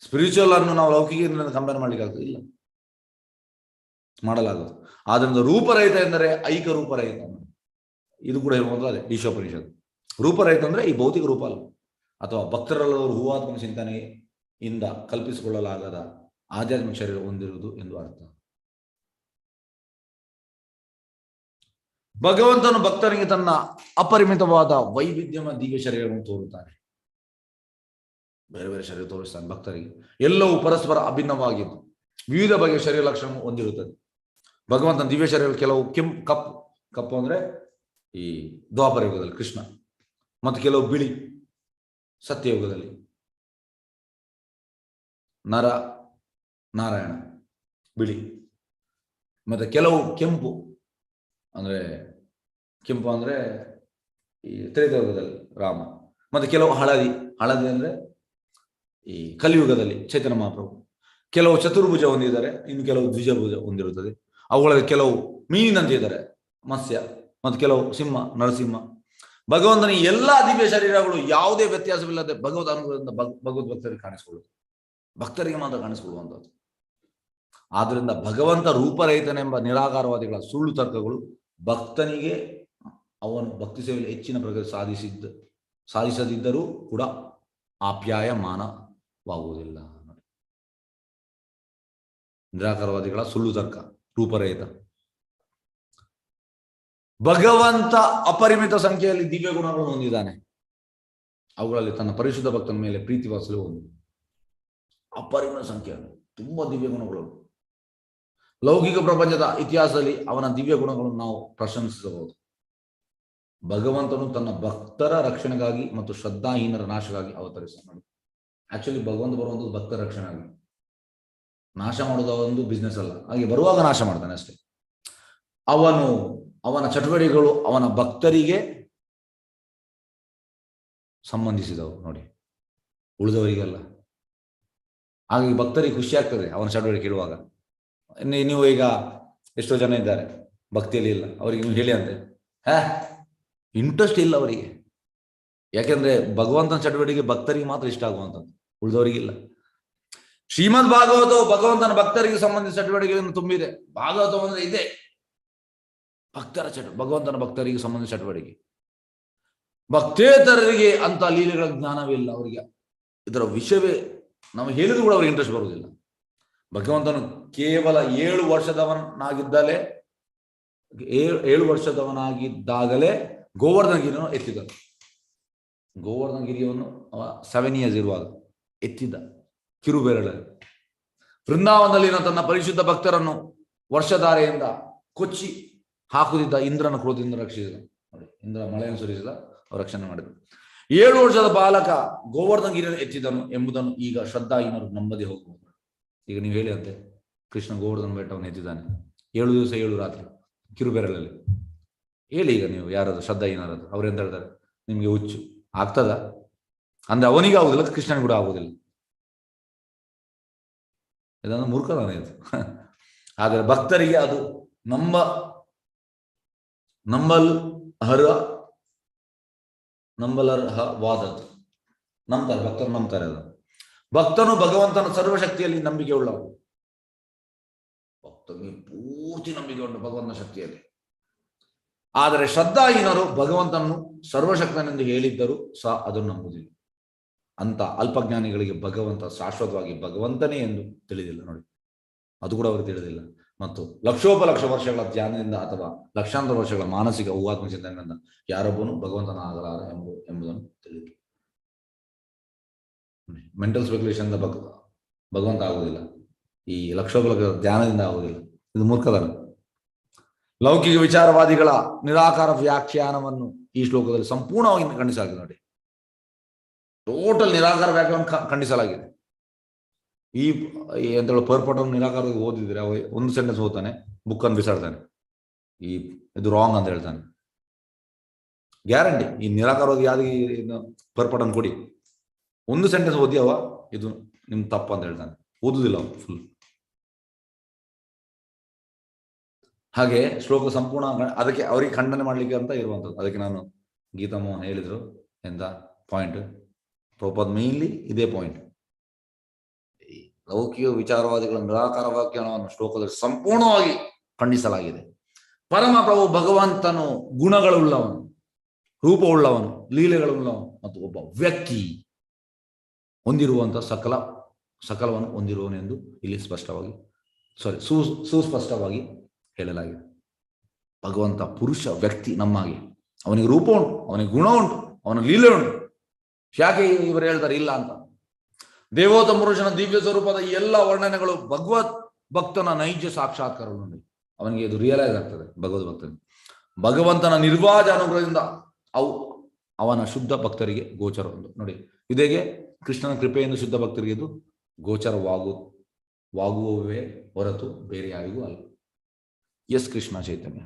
ಸ್ಪಿರಿಚುವಲ್ ಅನ್ನು ನಾವು ಲೌಕಿಕ ಇಂದ್ರಿಯಿಂದ ಕಂಪೇರ್ ಮಾಡ್ಲಿಕ್ಕೆ ಆಗುತ್ತದೆ ಇಲ್ಲ, ಮಾಡಲಾಗುವುದು. ಆದ್ರಿಂದ ರೂಪರಹಿತ ಎಂದರೆ ಐಕ ರೂಪರಹಿತ. ಇದು ಕೂಡ ಹೇಳುವುದು ಅದೇ ಈಶೋಪನಿಷತ್. ರೂಪರಹಿತ ಅಂದ್ರೆ ಈ ಭೌತಿಕ ರೂಪ ಅಲ್ಲ, ಅಥವಾ ಭಕ್ತರಲ್ಲವರು ಹೂವಾತ್ಮಕ ಚಿಂತನೆಯಿಂದ ಕಲ್ಪಿಸಿಕೊಳ್ಳಲಾಗದ ಆಧ್ಯಾತ್ಮಿಕ ಶರೀರ ಹೊಂದಿರುವುದು ಎಂದು ಅರ್ಥ. ಭಗವಂತನು ಭಕ್ತನಿಗೆ ತನ್ನ ಅಪರಿಮಿತವಾದ ವೈವಿಧ್ಯಮ ದಿವ್ಯ ಶರೀರವನ್ನು ತೋರುತ್ತಾನೆ. ಬೇರೆ ಬೇರೆ ಶರೀರ ತೋರಿಸ್ತಾನೆ ಭಕ್ತರಿಗೆ. ಎಲ್ಲವೂ ಪರಸ್ಪರ ಅಭಿನ್ನವಾಗಿದ್ದು ವಿವಿಧ ಬಗೆಯ ಶರೀರ ಲಕ್ಷಣ ಹೊಂದಿರುತ್ತದೆ. ಭಗವಂತನ ದಿವ್ಯ ಶರೀರ ಕೆಲವು ಕಪ್ಪು ಅಂದ್ರೆ ಈ ದ್ವಾಪರ ಯುಗದಲ್ಲಿ ಕೃಷ್ಣ, ಮತ್ತು ಕೆಲವು ಬಿಳಿ ಸತ್ಯಯುಗದಲ್ಲಿ ನಾರಾಯಣ ಬಿಳಿ, ಮತ್ತೆ ಕೆಲವು ಕೆಂಪು ಅಂದ್ರೆ ಈ ತ್ರೇತಾಯುಗದಲ್ಲಿ ರಾಮ, ಮತ್ತೆ ಕೆಲವು ಹಳದಿ ಅಂದ್ರೆ ಈ ಕಲಿಯುಗದಲ್ಲಿ ಚೈತನ್ಯ ಮಹಾಪ್ರಭು. ಕೆಲವು ಚತುರ್ಭುಜ ಹೊಂದಿದ್ದಾರೆ, ಇನ್ನು ಕೆಲವು ದ್ವಿಜಭುಜ ಹೊಂದಿರುತ್ತದೆ. ಅವುಗಳಲ್ಲಿ ಕೆಲವು ಮೀನಿನಂತೆ ಇದ್ದಾರೆ ಮತ್ಸ್ಯ, ಮತ್ತು ಕೆಲವು ಸಿಂಹ ನರಸಿಂಹ. ಭಗವಂತನ ಎಲ್ಲಾ ದಿವ್ಯ ಶರೀರಗಳು ಯಾವುದೇ ವ್ಯತ್ಯಾಸವಿಲ್ಲದೆ ಭಗವದ್ ಅನುಗ್ರಹದಿಂದ ಭಗವದ್ ಭಕ್ತರಿಗೆ ಕಾಣಿಸಿಕೊಳ್ಳುವುದು, ಭಕ್ತರಿಗೆ ಮಾತ್ರ ಕಾಣಿಸಿಕೊಳ್ಳುವಂಥದ್ದು. ಆದ್ರಿಂದ ಭಗವಂತ ರೂಪರಹಿತನೆಂಬ ನಿರಾಕಾರವಾದಿಗಳ ಸುಳ್ಳು ತರ್ಕಗಳು ಭಕ್ತನಿಗೆ ಅವನು ಭಕ್ತಿ ಸೇವೆಯಲ್ಲಿ ಹೆಚ್ಚಿನ ಪ್ರಗತಿ ಸಾಧಿಸದಿದ್ದರೂ ಕೂಡ ಆಪ್ಯಾಯಮಾನವಾಗುವುದಿಲ್ಲ. ನಿರಾಕಾರವಾದಿಗಳ ಸುಳ್ಳು ತರ್ಕ ರೂಪರಹಿತ. ಭಗವಂತ ಅಪರಿಮಿತ ಸಂಖ್ಯೆಯಲ್ಲಿ ದಿವ್ಯ ಗುಣಗಳನ್ನು ಹೊಂದಿದ್ದಾನೆ. ಅವುಗಳಲ್ಲಿ ತನ್ನ ಪರಿಶುದ್ಧ ಭಕ್ತನ ಮೇಲೆ ಪ್ರೀತಿ ವಾತ್ಸಲ್ಯ ಹೊಂದಿದೆ. ಅಪರಿಮಿತ ಸಂಖ್ಯೆ, ತುಂಬಾ ದಿವ್ಯ ಗುಣಗಳು. ಲೌಕಿಕ ಪ್ರಪಂಚದ ಇತಿಹಾಸದಲ್ಲಿ ಅವನ ದಿವ್ಯ ಗುಣಗಳನ್ನು ನಾವು ಪ್ರಶಂಸಿಸಬಹುದು. ಭಗವಂತನು ತನ್ನ ಭಕ್ತರ ರಕ್ಷಣೆಗಾಗಿ ಮತ್ತು ಶ್ರದ್ಧಾಹೀನರ ನಾಶಕ್ಕಾಗಿ ಅವತರಿಸ್ತಾನೆ. ಆಕ್ಚುಲಿ ಭಗವಂತ ಬರುವಂಥದ್ದು ಭಕ್ತರ ರಕ್ಷಣೆಗಾಗಿ, ನಾಶ ಮಾಡೋದು ಒಂದು ಬಿಸ್ನೆಸ್ ಅಲ್ಲ. ಹಾಗೆ ಬರುವಾಗ ನಾಶ ಮಾಡ್ತಾನೆ ಅಷ್ಟೇ. ಅವನ ಚಟುವಟಿಕೆಗಳು ಅವನ ಭಕ್ತರಿಗೆ ಸಂಬಂಧಿಸಿದವು ನೋಡಿ, ಉಳಿದವರಿಗೆಲ್ಲ. ಹಾಗಾಗಿ ಭಕ್ತರಿಗೆ ಖುಷಿ ಆಗ್ತದೆ ಅವನ ಚಟುವಟಿಕೆ ಇಡುವಾಗ. ನೀವು ಈಗ ಎಷ್ಟೋ ಜನ ಇದ್ದಾರೆ ಭಕ್ತಿಯಲ್ಲಿ ಇಲ್ಲ, ಅವರಿಗೆ ನೀವು ಹೇಳಿ ಅಂತೆ ಇಂಟ್ರೆಸ್ಟ್ ಇಲ್ಲ ಅವರಿಗೆ. ಯಾಕೆಂದ್ರೆ ಭಗವಂತನ ಚಟುವಟಿಕೆ ಭಕ್ತರಿಗೆ ಮಾತ್ರ ಇಷ್ಟ ಆಗುವಂಥದ್ದು, ಉಳಿದವರಿಗಿಲ್ಲ. ಶ್ರೀಮದ್ ಭಾಗವತವು ಭಗವಂತನ ಭಕ್ತರಿಗೆ ಸಂಬಂಧಿಸಿದ ಚಟುವಟಿಕೆಯನ್ನು ತುಂಬಿದೆ. ಭಾಗವತ ಅಂದ್ರೆ ಇದೆ ಭಗವಂತನ ಭಕ್ತರಿಗೆ ಸಂಬಂಧಿಸಿದ ಚಟುವಟಿಕೆ. ಭಕ್ತೇತರರಿಗೆ ಅಂತ ಲೀಲೆಗಳ ಜ್ಞಾನವಿಲ್ಲ ಅವರಿಗೆ. ಇದರ ವಿಷಯವೇ ನಾವು ಹೇಳಿದ್ರು ಕೂಡ ಅವ್ರಿಗೆ ಇಂಟ್ರೆಸ್ಟ್ ಬರುವುದಿಲ್ಲ. ಭಗವಂತನು ಕೇವಲ 7 ವರ್ಷದವನಾಗಿದ್ದಾಗಲೇ ಗೋವರ್ಧನ ಗಿರಿಯನ್ನು ಎತ್ತಿದನು. ಗೋವರ್ಧನ ಗಿರಿಯನ್ನು 7 years ಇರುವಾಗ ಎತ್ತಿದ್ದ ಕಿರುಬೆರಳಲ್ಲಿ. ವೃಂದಾವನದಲ್ಲಿನ ತನ್ನ ಪರಿಶುದ್ಧ ಭಕ್ತರನ್ನು ವರ್ಷಧಾರೆಯಿಂದ ಕೊಚ್ಚಿ ಹಾಕುತ್ತಿದ್ದ ಇಂದ್ರನ ಕ್ರೋಧದಿಂದ ರಕ್ಷಿಸಿದ. ನೋಡಿ, ಇಂದ್ರ ಮಳೆಯನ್ನು ಸುರಿಸಿದ, ರಕ್ಷಣೆ ಮಾಡಿದರು. 7 ವರ್ಷದ ಬಾಲಕ ಗೋವರ್ಧನ ಗಿರಿಯನ್ನು ಎತ್ತಿದನು ಎಂಬುದನ್ನು ಈಗ ಶ್ರದ್ಧಾಹೀನರು ನಂಬದೇ ಹೋಗುವುದು. ಈಗ ನೀವು ಹೇಳಿ ಅಂತೆ ಕೃಷ್ಣ ಗೋವರ್ಧನ ಬೆಟ್ಟವನ್ನು ಎತ್ತಿದ್ದಾನೆ 7 ದಿವಸ 7 ರಾತ್ರಿ ಕಿರುಬೆರಳಲ್ಲಿ. ಹೇಳಿ ಈಗ ನೀವು ಯಾರಾದ್ರು ಶ್ರದ್ಧಾಹೀನರಾದ್ರು, ಅವ್ರೆಂತ ಹೇಳ್ತಾರೆ ನಿಮ್ಗೆ ಹುಚ್ಚು ಆಗ್ತದ ಅಂದ್ರೆ ಅವನಿಗೆ ಆಗುದಿಲ್ಲ, ಕೃಷ್ಣನಿಗೆ ಕೂಡ ಆಗುದಿಲ್ಲ. ಇದನ್ನು ಮೂರ್ಖತನ ಇದು. ಆದರೆ ಭಕ್ತರಿಗೆ ಅದು ನಂಬಲರ್ಹವಾದದ್ದು. ನಂಬ್ತಾರೆ ಭಕ್ತರು, ನಂಬ್ತಾರೆ ಅದು. ಭಕ್ತನು ಭಗವಂತನ ಸರ್ವಶಕ್ತಿಯಲ್ಲಿ ನಂಬಿಕೆ ಉಳ್ಳವನು. ಭಕ್ತನಿಗೆ ಪೂರ್ತಿ ನಂಬಿಕೆ ಉಂಟು ಭಗವಂತನ ಶಕ್ತಿಯಲ್ಲಿ. ಆದರೆ ಶ್ರದ್ಧಾಹೀನರು ಭಗವಂತನನ್ನು ಸರ್ವಶಕ್ತನೆಂದು ಹೇಳಿದ್ದರೂ ಸಹ ಅದನ್ನು ನಂಬುವುದಿಲ್ಲ. ಅಂತ ಅಲ್ಪಜ್ಞಾನಿಗಳಿಗೆ ಭಗವಂತ ಶಾಶ್ವತವಾಗಿ ಭಗವಂತನೇ ಎಂದು ತಿಳಿದಿಲ್ಲ ನೋಡಿ, ಅದು ಕೂಡ ಅವರು ತಿಳಿದಿಲ್ಲ. ಮತ್ತು ಲಕ್ಷೋಪಲಕ್ಷ ವರ್ಷಗಳ ಧ್ಯಾನದಿಂದ ಅಥವಾ ಲಕ್ಷಾಂತರ ವರ್ಷಗಳ ಮಾನಸಿಕ ಊಹಾತ್ಮ ಚಿಂತನೆಯಿಂದ ಯಾರೊಬ್ಬನು ಭಗವಂತನ ಆಗಲಾರ ಎಂಬುದನ್ನು ತಿಳಿದಿಲ್ಲ. ಮೆಂಟಲ್ ಸ್ಪೆಕ್ಯುಲೇಷನ್ ಭಗವಂತ ಆಗುವುದಿಲ್ಲ. ಈ ಲಕ್ಷೋಪಲ ಧ್ಯಾನದಿಂದ ಆಗುವುದಿಲ್ಲ. ಇದು ಮೂರ್ಖತನ. ಲೌಕಿಕ ವಿಚಾರವಾದಿಗಳ ನಿರಾಕಾರ ವ್ಯಾಖ್ಯಾನವನ್ನು ಈ ಶ್ಲೋಕದಲ್ಲಿ ಸಂಪೂರ್ಣವಾಗಿ ಖಂಡಿಸಲಾಗಿದೆ. ನೋಡಿ, ಟೋಟಲ್ ನಿರಾಕಾರ ವ್ಯಾಖ್ಯಾನ ಖಂಡಿಸಲಾಗಿದೆ. ಈ ಎಂತ ಪರ್ಪಟನ್ನು ನಿರಾಕಾರವಾಗಿ ಓದಿದ್ರೆ ಒಂದು ಸೆಂಟೆನ್ಸ್ ಓದ್ತಾನೆ, ಬುಕ್ ಅನ್ನು ಬಿಸಾಡ್ತಾನೆ, ಇದು ರಾಂಗ್ ಅಂತ ಹೇಳ್ತಾನೆ. ಗ್ಯಾರಂಟಿ. ಈ ನಿರಾಕಾರವಾಗಿ ಯಾವ್ದು ಪರ್ಪಟನ್ನು ಕೊಡಿ, ಒಂದು ಸೆಂಟೆನ್ಸ್ ಓದಿಯವ ಇದು ನಿಮ್ ತಪ್ಪು ಅಂತ ಹೇಳ್ತಾನೆ, ಓದುದಿಲ್ಲ ಫುಲ್. ಹಾಗೆ ಶ್ಲೋಕ ಸಂಪೂರ್ಣ ಅದಕ್ಕೆ ಅವರಿಗೆ ಖಂಡನೆ ಮಾಡ್ಲಿಕ್ಕೆ ಅಂತ ಇರುವಂಥದ್ದು. ಅದಕ್ಕೆ ನಾನು ಗೀತಾ ಮೋಹನ್ ಹೇಳಿದ್ರು ಎಂತ ಪಾಯಿಂಟ್, ಪ್ರಭುಪಾದ್ ಮೇನ್ಲಿ ಇದೇ ಪಾಯಿಂಟ್. ಲೌಕಿಕ ವಿಚಾರವಾದಿಗಳ ನಿರಾಕಾರ ವ್ಯಾಖ್ಯಾನವನ್ನು ಶ್ಲೋಕದಲ್ಲಿ ಸಂಪೂರ್ಣವಾಗಿ ಖಂಡಿಸಲಾಗಿದೆ. ಪರಮ ಪ್ರಭು ಭಗವಂತನು ಗುಣಗಳುಳ್ಳವನು, ರೂಪವುಳ್ಳವನು, ಲೀಲೆಗಳುಳ್ಳವನು ಮತ್ತು ಒಬ್ಬ ವ್ಯಕ್ತಿ ಹೊಂದಿರುವಂತಹ ಸಕಲವನ್ನು ಹೊಂದಿರುವನೆಂದು ಇಲ್ಲಿ ಸ್ಪಷ್ಟವಾಗಿ ಸುಸ್ಪಷ್ಟವಾಗಿ ಹೇಳಲಾಗಿದೆ. ಭಗವಂತ ಪುರುಷ ವ್ಯಕ್ತಿ ನಮ್ಮಾಗೆ. ಅವನಿಗೆ ರೂಪ ಉಂಟು, ಅವನಿಗೆ ಗುಣ ಉಂಟು, ಅವನ ಲೀಲೆ ಉಂಟು. ಯಾಕೆ ಇವರು ಹೇಳ್ತಾರೆ ಇಲ್ಲ ಅಂತ? ದೇವೋತ್ತ ಪುರುಷನ ದಿವ್ಯ ಸ್ವರೂಪದ ಎಲ್ಲ ವರ್ಣನೆಗಳು ಭಗವತ್ ಭಕ್ತನ ನೈಜ ಸಾಕ್ಷಾತ್ಕಾರ ನೋಡಿ. ಅವನಿಗೆ ಇದು ರಿಯಲೈಸ್ ಆಗ್ತದೆ. ಭಗವದ್ ಭಕ್ತನ ಭಗವಂತನ ನಿರ್ವಾಜ ಅನುಗ್ರಹದಿಂದ ಅವನ ಶುದ್ಧ ಭಕ್ತರಿಗೆ ಗೋಚರ ಒಂದು ನೋಡಿ. ಇದೇಗೆ ಕೃಷ್ಣನ ಕೃಪೆಯಿಂದ ಶುದ್ಧ ಭಕ್ತರಿಗೆ ಇದು ಗೋಚರವಾಗುವವೇ ಹೊರತು ಬೇರೆ ಯಾರಿಗೂ ಅಲ್ಲ. ಎಸ್ ಕೃಷ್ಣ ಚೈತನ್ಯ.